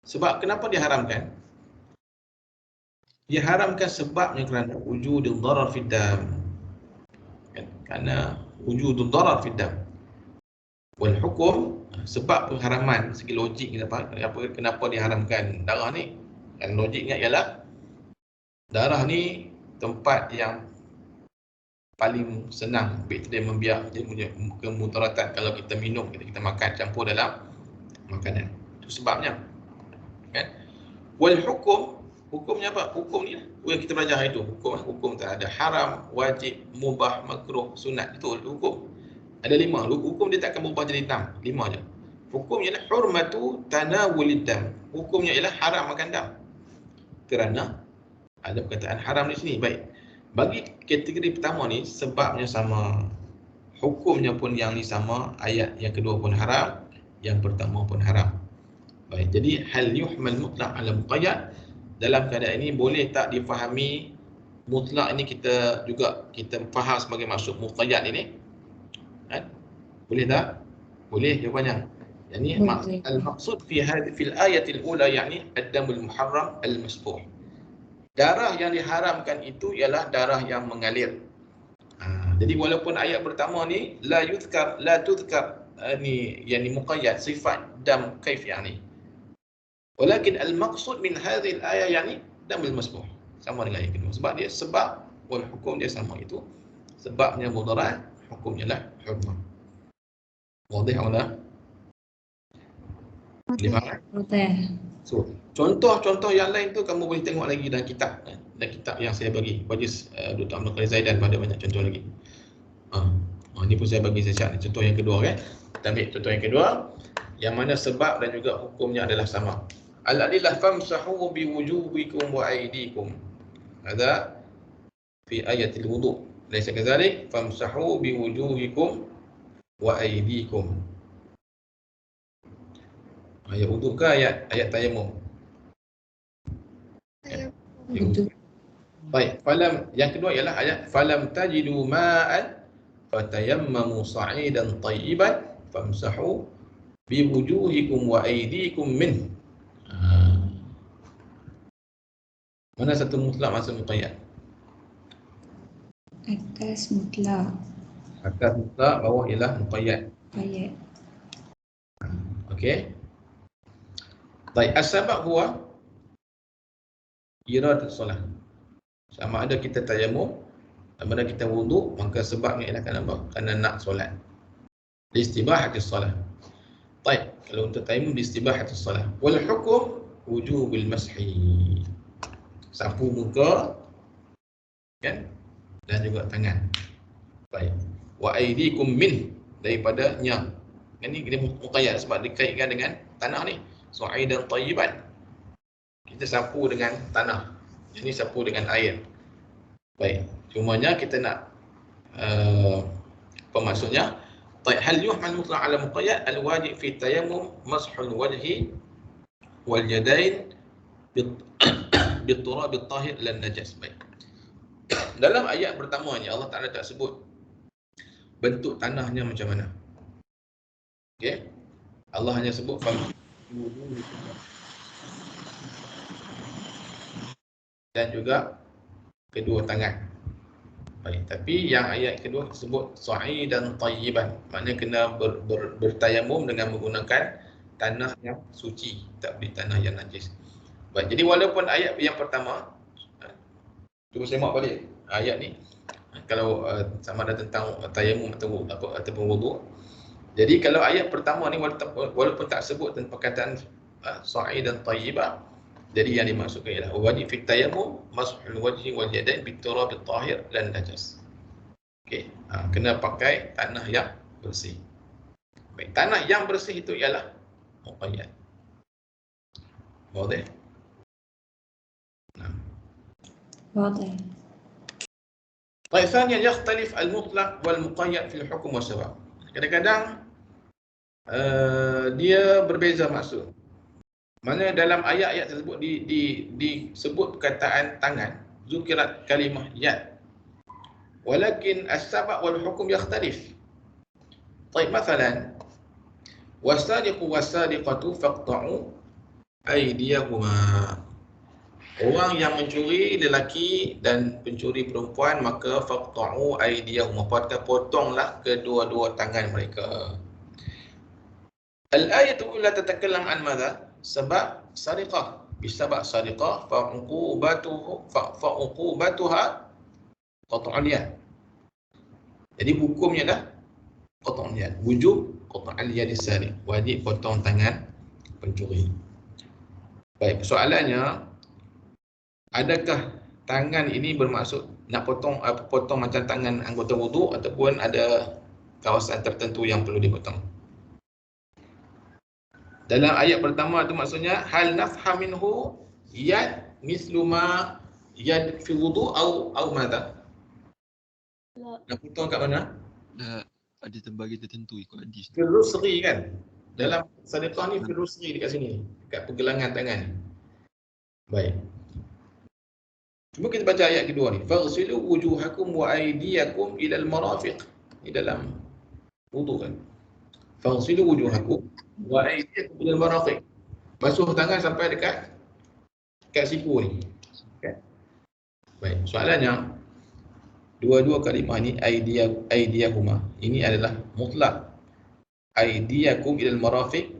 Sebab kenapa diharamkan? Diharamkan sebabnya kerana wujudul darar fid dam. Kerana wujudul darar fid dam. Wal hukum, sebab pengharaman segi logik kenapa diharamkan darah ni? Dan logiknya ialah darah ni tempat yang paling senang bakteria membiak dia punya kemudaratan kalau kita minum, kita makan campur dalam makanan. Itu sebabnya. Kan? Wal hukum, hukumnya apa? Hukum ni yang kita belajar hari tu. Hukum tak ada haram, wajib, mubah, makruh, sunat. Itu hukum. Ada 5. Hukum dia tak akan berubah jadi 6. 5 je. Hukumnya ialah hurmatu tanawulid dam. Hukumnya ialah haram makan dam. Kerana ada perkataan haram di sini. Baik. Bagi kategori pertama ni sebabnya sama. Hukumnya pun yang ni sama. Ayat yang kedua pun haram, yang pertama pun haram. Baik. Jadi hal yuhmal mutlaq ala muqayyad, dalam keadaan ini boleh tak difahami mutlak ini kita faham sebagai maksud muqayyad ini? Kan? Boleh tak? Boleh jawapannya. Yani al-maqsud fi fil ayatil ula yani ad-damul muharram al-masfuh. Darah yang diharamkan itu ialah darah yang mengalir. Jadi walaupun ayat pertama ni la tudhkar ni yani muqayyad sifat dam kaif yani. Walakin al-maqsud min hadhihi al-ayah yani damul masfuh. Sama dengan yang kedua. Sebab dia sebab wal hukum dia sama itu. Sebabnya mudarat, hukumnya lah hurmah. Wadih awla? Lima. So, contoh-contoh yang lain tu kamu boleh tengok lagi dalam kitab. Dalam kitab yang saya bagi. Bagi Dr. Abdul Qadir Zaidan pada banyak contoh lagi. Ini pun saya bagi secara contoh yang kedua kan. Kita ambil contoh yang kedua. Yang mana sebab dan juga hukumnya adalah sama. Al-adillah famsahu biwujuhikum wa aydikum. Ada fi ayatil wudu'. Laisa kadzalik famsahu biwujuhikum wa aydikum. Ayat wudu ke ayat tayammum? Betul. Baik, falam yang kedua ialah ayat falam tajidu ma'an fatayammamu sa'idan tayyiban famsahu biwujuhikum wa aydikum min. Mana satu mutlak masa muqayyad? Atas mutlak. Atas mutlak, bawah ialah muqayyad. Ayat. Okey. Baik, as-sabab huwa iradat solat. Sama ada kita tayammum, sama ada kita wuduk, maka sebabnya ialah kerana nak solat. Istibahatis solat. Baik, kalau untuk tayammum istibahatis solat. Wal hukum wujubul mashi. Sapu muka kan, dan juga tangan. Baik. Wa aydikum min, daripadanya. Ini dia muqayyad sebab dikaitkan dengan tanah ni. Su'idan tayyiban. Kita sapu dengan tanah. Ini sapu dengan air. Baik. Cumanya kita nak apa maksudnya? Baik, hal yuhmal mutlaq ala muqayyad al-wajib fi tayammum mashul wajhi wal yadain biturab at-tahir lan najas. Baik. Dalam ayat pertama ni Allah Taala tak sebut bentuk tanahnya macam mana. Okey. Allah hanya sebut dan juga kedua tangan. Baik, tapi yang ayat kedua sebut sa'idan tayyiban, maknanya kena bertayamum dengan menggunakan tanah yang suci, tak boleh tanah yang najis. Baik, jadi walaupun ayat yang pertama, cuba semak balik ayat ni. Kalau sama ada tentang tayamum ataupun wudu. Jadi kalau ayat pertama ni walaupun tak sebut tentang perkataan sa'idan tayyiban, jadi yang dimaksudkan ialah wajib fi tayammum mashul wajhi wal yadain biturab at-tahir lan najas. Okey, kena pakai tanah yang bersih. Baik, tanah yang bersih itu ialah muqayyad. Wadah? Nah. واضح. طيب ثانيا يختلف المطلق والمقيد في الحكم والسبب. Kadang-kadang dia berbeza maksud. Mana dalam ayat-ayat tersebut disebut perkataan tangan, zukirat kalimah yad. Walakin as-sabab wal hukum yakhtalif. طيب مثلا والسارق والسارقة فاقطعوا أيديهما. Orang yang mencuri lelaki dan pencuri perempuan, maka faqta'u aydiyahum, potonglah kedua-dua tangan mereka. Al-ayatu ula tatakallam an madha? Sebab sariqah. Bisabab sariqah fa'uqubatuha qat'ul yad. Jadi hukumnya dah qat'ul yad. Wujub qat'ul yad as-sariq. Wajib potong tangan pencuri. Baik, soalannya, adakah tangan ini bermaksud nak potong macam tangan anggota wuduk ataupun ada kawasan tertentu yang perlu dipotong? Dalam ayat pertama tu maksudnya hal nafha minhu yad mislu ma yad fi wudu au madha? Nak potong kat mana? Ada terbagi tertentu ikut hadis. Fil rusri kan? Dalam sedekah ni fil rusri dekat sini, dekat pergelangan tangan ni. Baik. Cuba kita baca ayat kedua ni. Faghsilu wujuhakum wa aydiyakum ila al-marafiq. Ini dalam wudu kan. Faghsilu wujuhakum wa aydiyakum ila al-marafiq. Basuh tangan sampai dekat siku ni. Okay. Baik, soalannya dua-dua kalimah ni aydiyahuma. Ini adalah mutlak. Aydiyakum ila al-marafiq.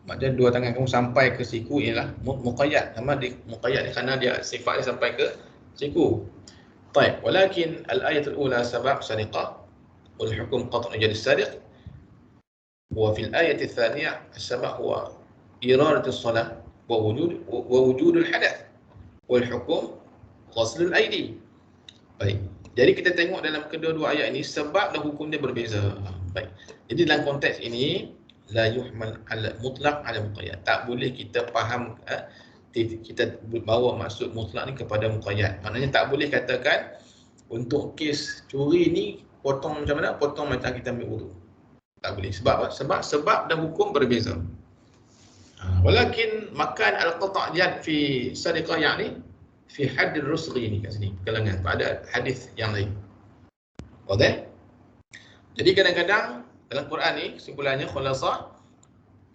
Maknanya dua tangan kamu sampai ke siku ialah muqayyad. Nama di muqayyad kerana dia sifat dia sampai ke siku. Baik, walakin al-ayat al-ula sabab sariqah wal hukum qat'u yad as-sariq. Wa fil ayat al-thaniyah as-sabab huwa iradat as-salah wa wujud al-hadath wal hukum ghasl al-aydi. Baik. Jadi kita tengok dalam kedua-dua ayat ini sebab dan hukum dia berbeza. Baik. Jadi dalam konteks ini la yuhmal ala mutlaq ala muqayyad. Tak boleh kita faham kita bawa maksud mutlak ni kepada muqayyad. Maknanya tak boleh katakan untuk kes curi ni potong macam mana? Potong macam kita ambil wudu. Tak boleh. Sebab apa? Sebab dan hukum berbeza. Walakin makan al-qata' yad fi sadiqah yani fi hadd ar-rusghi ni kat sini pergelangan. Pada hadis yang lain. Okey? Jadi kadang-kadang dalam Quran ni kesimpulannya khulasah,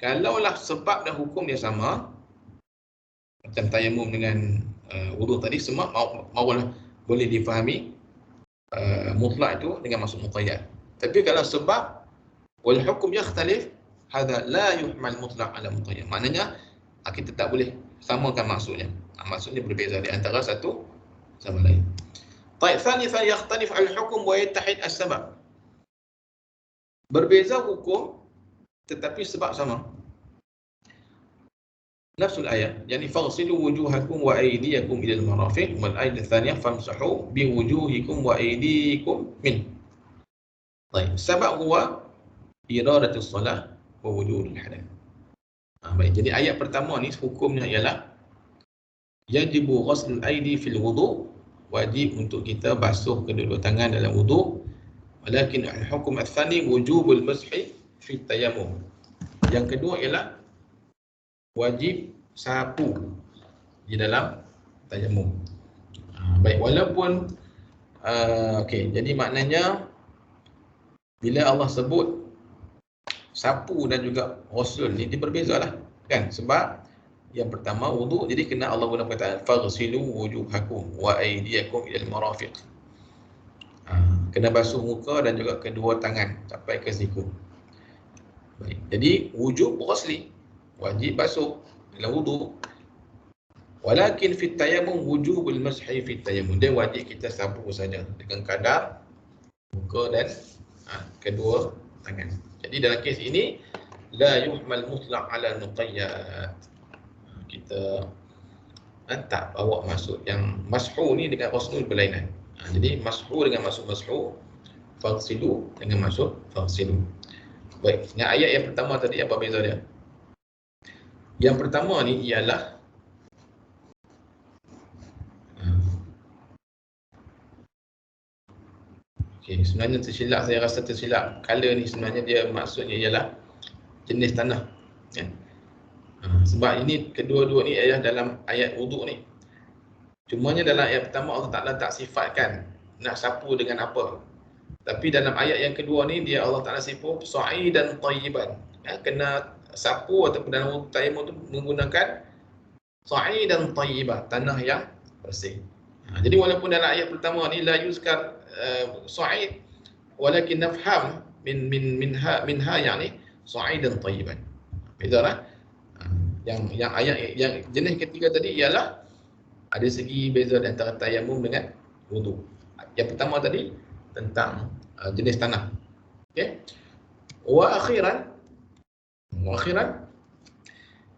kalaulah sebab dan hukum dia sama, macam tayamum dengan wudu tadi, semua boleh difahami mutlak itu dengan maksud muqayyad. Tapi kalau sebab wal hukum yakhtalif, hadha la yuhmal mutlaq ala muqayyad. Maknanya kita tak boleh samakan maksudnya. Maksudnya berbeza di antara satu sama lain. Baik, thalithan yakhtalif al-hukm wa yattahid as-sabab. Berbeza hukum tetapi sebab sama. Nafsul ayat, yani faghsilu wujuhakum wa aydiyakum ila al-marafiq, wal ayat ats-tsaniyah famsahu bi wujuhikum wa aydikum min. Baik, sebab huwa iradatus salah wa wujudul hadath. Baik, jadi ayat pertama ni hukumnya ialah yajibu ghaslul aidi fil wudu, wajib untuk kita basuh kedua-dua tangan dalam wudu. Walakin al-hukum ats-tsani wujubul mashi fi tayammum. Yang kedua ialah wajib sapu di dalam tayammum. Baik, walaupun okey, jadi maknanya bila Allah sebut sapu dan juga ghusl ni dia berbezalah kan, sebab yang pertama wudu, jadi kena Allah guna perkataan faghsilu wujuhakum wa aydiyakum ila al-marafiq. Kena basuh muka dan juga kedua tangan sampai ke siku. Baik. Jadi wujub ghusli, wajib basuh dalam wudu. Walakin fi tayammum wujubul mashi fi tayammum. Dia wajib kita sapu saja dengan kadar muka dan kedua tangan. Jadi dalam kes ini la yuhmal mutlaq ala muqayyad. Kita tak bawa maksud yang mashu ni dengan ghusl berlainan. Jadi mashu dengan maksud mashu, faghsilu dengan maksud faghsilu. Baik, dengan ayat yang pertama tadi apa beza dia? Yang pertama ni ialah sebenarnya tersilap, saya rasa tersilap. Color ni sebenarnya dia maksudnya ialah jenis tanah. Sebab ini kedua-dua ni ialah dalam ayat wuduk ni. Cumanya dalam ayat pertama Allah Ta'ala tak sifatkan nak sapu dengan apa. Tapi dalam ayat yang kedua ni dia Allah Ta'ala sifat sa'idan tayyiban. Kena sapu ataupun dalam wuduk tayammum tu menggunakan sa'idan tayyiban, tanah yang bersih. Jadi walaupun dalam ayat pertama ni la yuzkar sa'id walakin nafham minha yani sa'idan tayyiban. Bezalah. Yang ayat yang jenis ketiga tadi ialah ada segi beza antara tayammum dengan wuduk. Yang pertama tadi tentang jenis tanah. Okey. Wa akhiran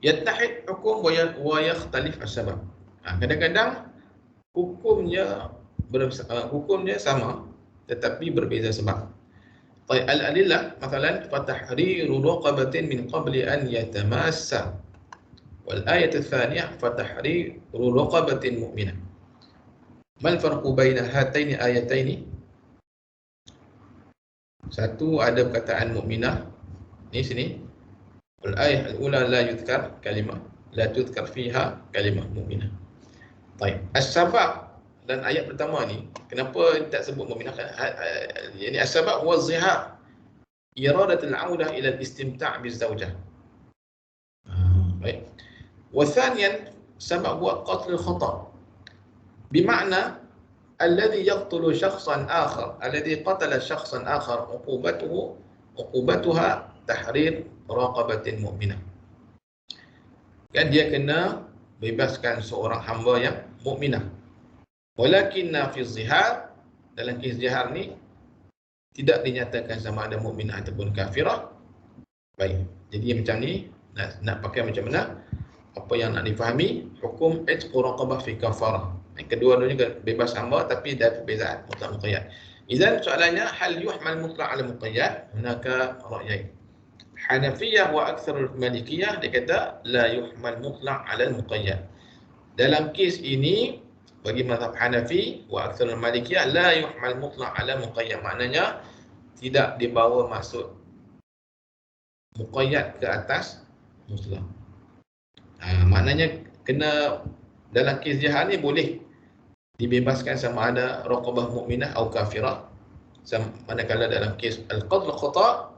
yattahid hukum wa yakhtalif as-sabab. Kadang-kadang hukumnya sama tetapi berbeza sebab. Al-adillah مثلا فتحرير رقبة من قبل أن يتماسا والآية الثانية فتحرير رقبة مؤمنة. ما الفرق بين هاتين آيتين؟ Satu ada perkataan mukminah ni sini. Al-ayah al-ula la yuzkar kalimah, la tuzkar fiha kalimah mukminah. Baik. As-sabab dan ayat pertama ni kenapa tak sebut mukminah? Yani as-sabab huwa az-zihar. Iradat al-audah ila al-istimta' biz-zawjah. Baik. Wa thaniyan sabab huwa qatl al-khata'. Bima'na الذي يقتل شخصا آخر الذي قتل شخصا آخر عقوبتها تحرير رقبة مؤمنة. Kan dia kena bebaskan seorang hamba yang mukminah. Walakinna fi zihar, dalam kes zihar ni tidak dinyatakan sama ada mukminah ataupun kafirah. Baik. Jadi macam ni nak pakai macam mana? Apa yang nak difahami? Hukum itq raqabah fi kafarah. Kedua-duanya bebas hamba tapi ada perbezaan mutlak muqayyad. Izan soalannya hal yuhmal mutlak ala muqayyad? Hunaka ra'yain. Hanafiyah wa aktsar Malikiyah dia kata la yuhmal mutlak ala muqayyad. Dalam kes ini bagi mazhab Hanafi wa aktsar Malikiyah la yuhmal mutlak ala muqayyad. Maknanya tidak dibawa maksud muqayyad ke atas mutlak. Maknanya kena dalam kes jihad ni boleh dibebaskan sama ada raqabah mukminah atau kafirah. Manakala dalam kes al-qatl khata'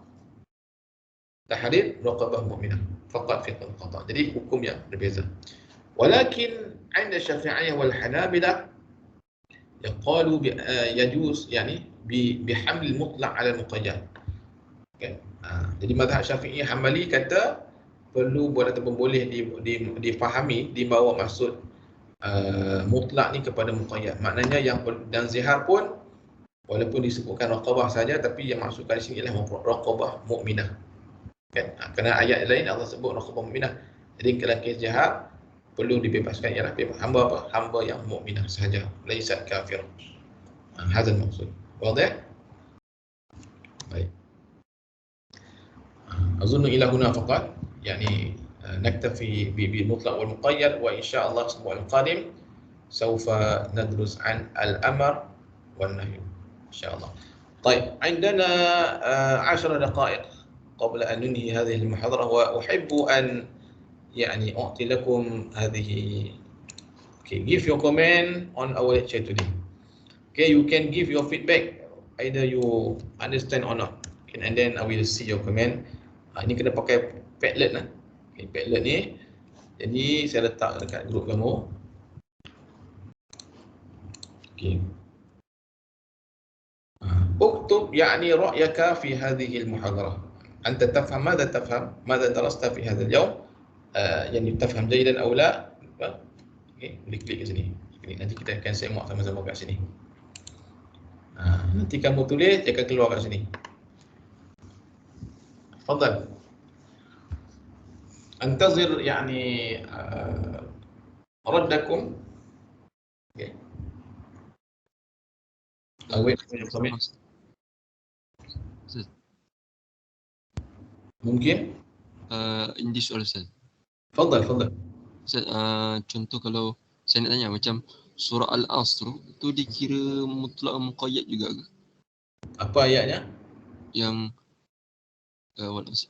tahrir raqabah mukminah faqat fi al-khata'. Jadi hukum yang berbeza. Walakin 'inda Syafi'iyah wal Hanabilah yaqalu yajuz yani bihaml mutlaq 'ala al-muqayyad. Okay. Jadi mazhab Syafi'i Hambali kata perlu ataupun boleh difahami dibawa maksud mutlak ni kepada muqayyad. Maknanya yang dan zihar pun walaupun disebutkan raqabah saja tapi yang maksudkan di sini ialah raqabah mukminah. Kan? Kerana ayat lain Allah sebut raqabah mukminah. Jadi kalau kes zihar perlu dibebaskan ialah hamba apa? Hamba yang mukminah sahaja, laisat kafir. Hadzal maksud. Wadih? Baik. Azunnu ila huna faqat yani نكتفي بالمطلق والمقيد وإن شاء الله الأسبوع القادم سوف ندرس عن الأمر والنهي إن شاء الله. طيب عندنا 10 دقائق قبل أن ننهي هذه المحاضرة وأحب أن يعني أعطي لكم هذه give your comment on our lecture today. You can give your feedback either you understand or not. And then I will see your comment. Ini kena pakai Padlet lah. Padlet ni, jadi saya letak dekat grup kamu. اكتب يعني رأيك في هذه المحاضرة. أنت تفهم ماذا درست في هذا اليوم؟ يعني تفهم جيدا أو لا؟ boleh klik ke sini. Nanti kita akan semak sama-sama kat sini. Nanti kamu tulis, dia akan keluar kat sini. تفضل. انتظر يعني ردكم. ممكن عندي سؤال أستاذ. Fadal. Ustaz, contoh kalau saya nak tanya macam surah Al-Asr tu dikira mutlak muqayyad juga ke? Apa ayatnya? Yang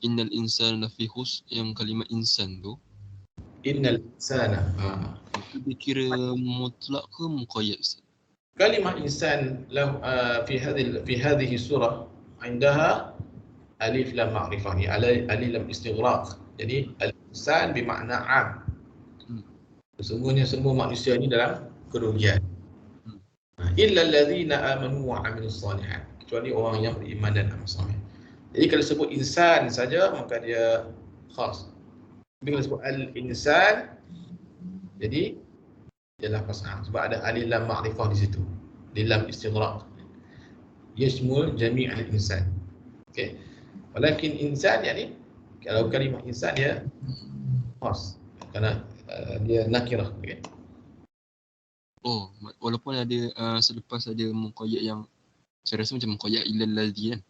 innal insana lafi khusr, yang kalimat insan tu Innal insana. itu dikira mutlak ke muqayyad, Ustaz? Kalimah insan lahu fi hadhihi surah عندها alif lam ma'rifah, ni alif lam istighraq. Jadi al-insan bermakna am. Sesungguhnya semua manusia ni dalam kerugian. Illa allazina amanu wa amilus salihat, kecuali orang yang beriman dan amal soleh. Jadi kalau sebut insan saja maka dia khas. Tapi kalau sebut al-insan, jadi dia lafaz am sebab ada alif lam ma'rifah di situ. Di lam istighraq. Yashmul jami' al-insan. Okey. Walakin insan yani kalau kalimah insan dia khas kerana dia nakirah. Okey. Oh, walaupun ada selepas ada muqayyad yang saya rasa macam muqayyad illal ladzi kan.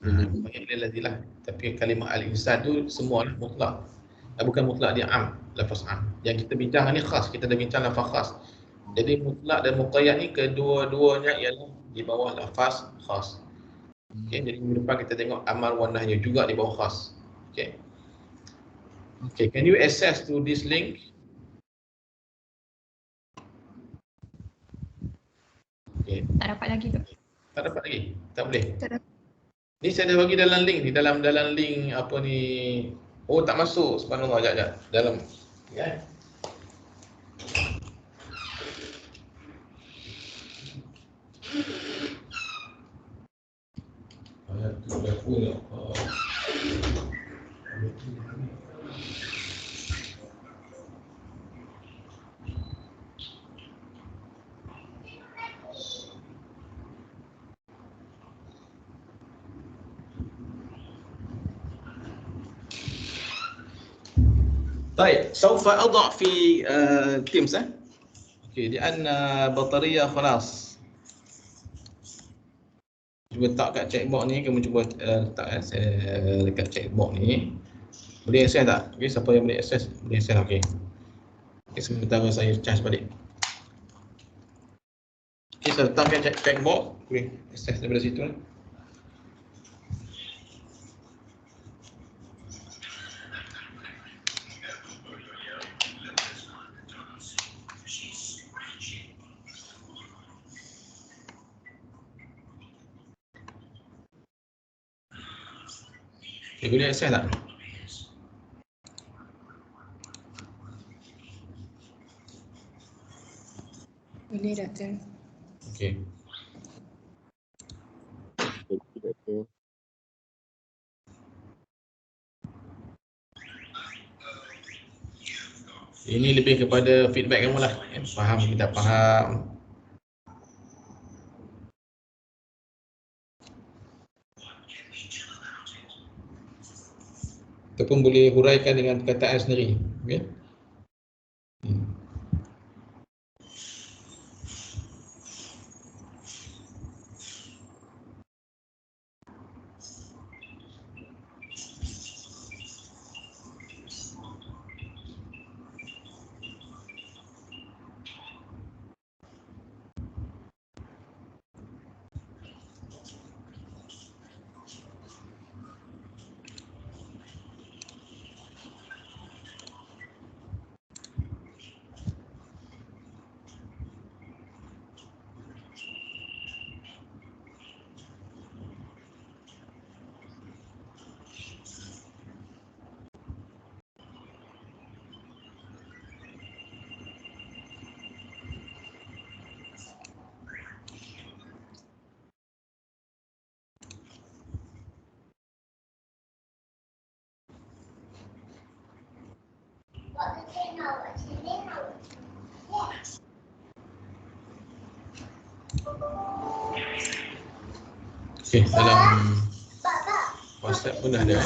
Ilal tapi kalimah al-insan tu semua mutlak. Bukan mutlak, dia am, lafaz am. Yang kita bincang ni khas, kita dah bincang lafaz khas. Jadi mutlak dan muqayyad ni kedua-duanya ialah di bawah lafaz khas. Okey, jadi minggu depan kita tengok amar wa nahyu juga di bawah khas. Okey. Okay, can you access to this link? Okay. Tak dapat lagi tu. Tak dapat lagi? Tak boleh? Tak dapat. Ni saya dah bagi dalam link ni, dalam link apa ni. Oh, tak masuk. Subhanallah, jap. Dalam ya. Ayat tu dah pun. طيب سوف أضع في تيمز اوكي لأن بطارية خلاص. Cuba letak kat checkbox ni, kamu cuba letak dekat checkbox ni. Boleh access tak? Okey, siapa yang boleh access? Boleh access, okey. Okey, sementara saya charge balik. Okey, saya letakkan checkbox, boleh access daripada situ. Okay, boleh access tak? Boleh, Doktor. Okey. Ini lebih kepada feedback kamu lah. Faham ke tak faham? Ataupun boleh huraikan dengan perkataan sendiri. Okay? Okey, dalam WhatsApp pun dah ada.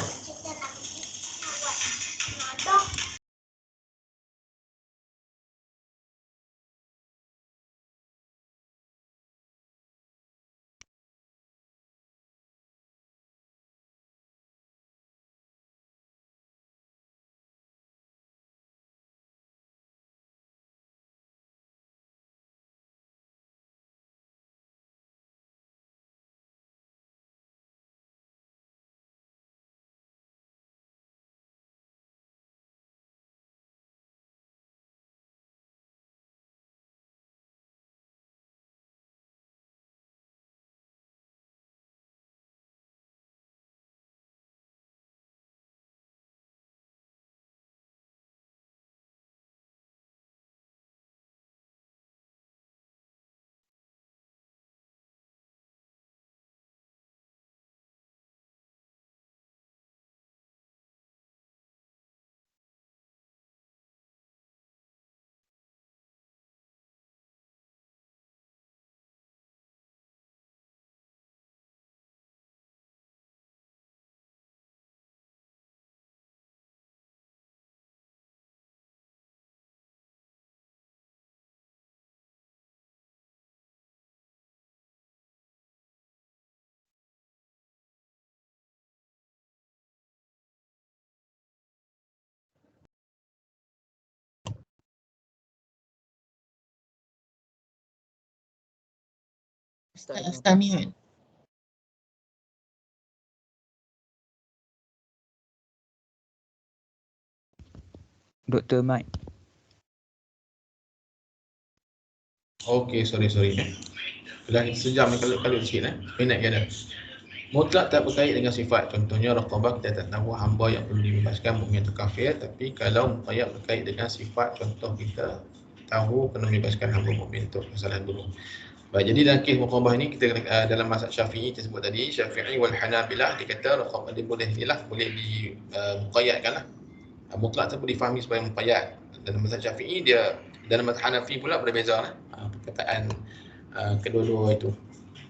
Yastami'un. Dr. Mike. Okey, sorry. Dah sejam ni kalau sikit minit kena. Mutlak tak berkait dengan sifat. Contohnya raqabah kita tak tahu hamba yang perlu dibebaskan mukmin atau kafir, tapi kalau muqayyad berkait dengan sifat, contoh kita tahu kena membebaskan hamba mukmin untuk kesalahan dulu. Baik, jadi dalam kes raqabah ni kita dalam mazhab Syafi'i kita sebut tadi, Syafi'i wal Hanabilah dia kata raqabah dia boleh di muqayyadkan lah. Mutlak tu boleh difahami sebagai muqayyad. Dalam mazhab Syafi'i dia, dalam mazhab Hanafi pula berbeza lah. Perkataan kedua-dua itu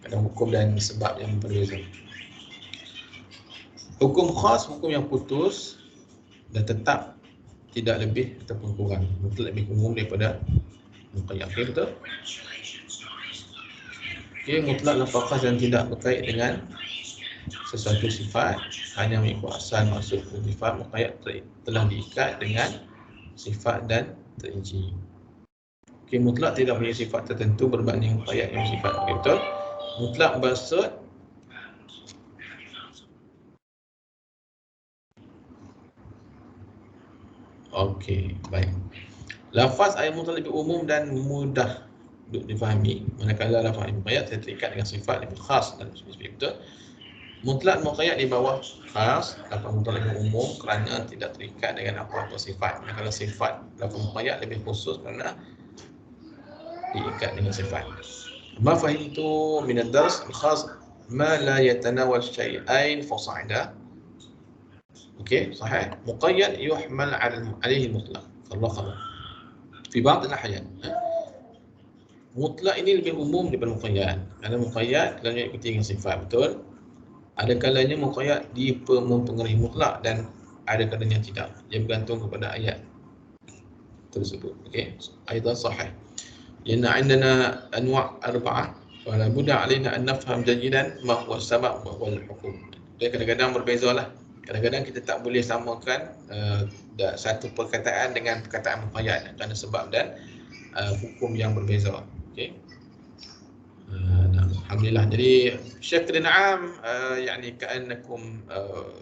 ada hukum dan sebab yang berbeza. Hukum khas, hukum yang putus dan tetap tidak lebih ataupun kurang. Mutlak lebih umum daripada muqayyad. Okey, betul? Okey, mutlak lafaz dan tidak berkait dengan sesuatu sifat, hanya mengikut asal maksud sifat. Muqayyad telah diikat dengan sifat dan terinci. Okey, mutlak tidak punya sifat tertentu berbanding muqayyad yang sifat. Okey, betul? Mutlak maksud okey, baik. Lafaz ayat mutlak lebih umum dan mudah untuk difahami, manakala lafaz muqayyad terikat dengan sifat lebih khas dan spesifik. Betul? Mutlak muqayyad di bawah khas, lafaz mutlak lebih umum kerana tidak terikat dengan apa-apa sifat. Manakala sifat lafaz muqayyad lebih khusus kerana diikat dengan sifat. Ma fahimtu min ad-dars al-khas ma la yatanawal syai'ain fasa'ida. Okey, sahih. Muqayyad yuhmal 'alaihi mutlaq. Al-raqabah. Fi ba'd al-ahyan. Mutlak ini lebih umum daripada muqayyad. Kerana muqayyad kerana ikuti dengan sifat, betul? Ada kalanya muqayyad mempengaruhi mutlak dan ada kalanya tidak. Dia bergantung kepada ayat tersebut. Okey, aidan sahih. لأن عندنا أنواع أربعة فلا بد علينا أن نفهم جيدا ما هو السبب وهو الحكم. Jadi kadang-kadang berbeza lah. Kadang-kadang kita tak boleh samakan satu perkataan dengan perkataan muqayyad kerana sebab dan hukum yang berbeza. Okey. Alhamdulillah. Jadi syakr na'am يعني كأنكم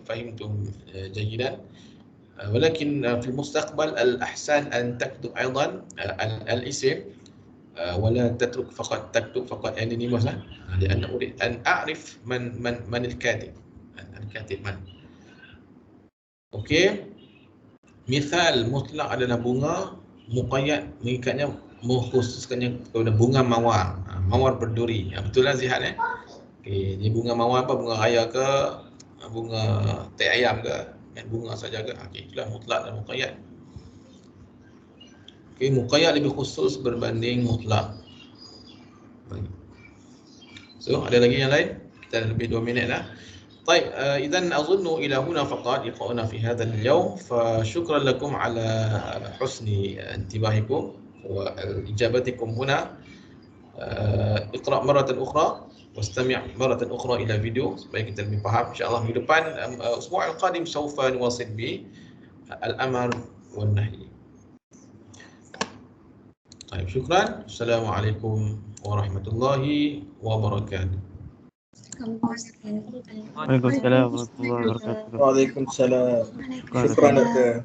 فهمتم جيدا. ولكن في المستقبل الأحسن أن تكتب أيضا الاسم ولا تترك فقط تكتب فقط anonymous لأن أريد أن أعرف من الكاتب من. Okey. Misal mutlak adalah bunga, muqayyad mengikatnya mengkhususkannya kepada bunga mawar. Mawar berduri. Betul lah Zihad Okey, ni bunga mawar apa? Bunga raya ke? Bunga teh ayam ke? Bunga saja ke? Okey, itulah mutlak dan muqayyad. Okey, muqayyad lebih khusus berbanding mutlak. So, ada lagi yang lain? Kita lebih 2 minit dah. طيب إذن أظن إلى هنا فقط لقاؤنا في هذا اليوم، فشكرا لكم على حسن انتباهكم وإجابتكم هنا. اقرأ مرة أخرى واستمع مرة أخرى إلى فيديو supaya kita lebih faham. InsyaAllah minggu depan الأسبوع القادم سوف نواصل بالأمر والنهي. طيب شكرا. السلام عليكم ورحمة الله وبركاته. Waalaikumsalam warahmatullahi wabarakatuh. Waalaikumsalam. Syukran doktor.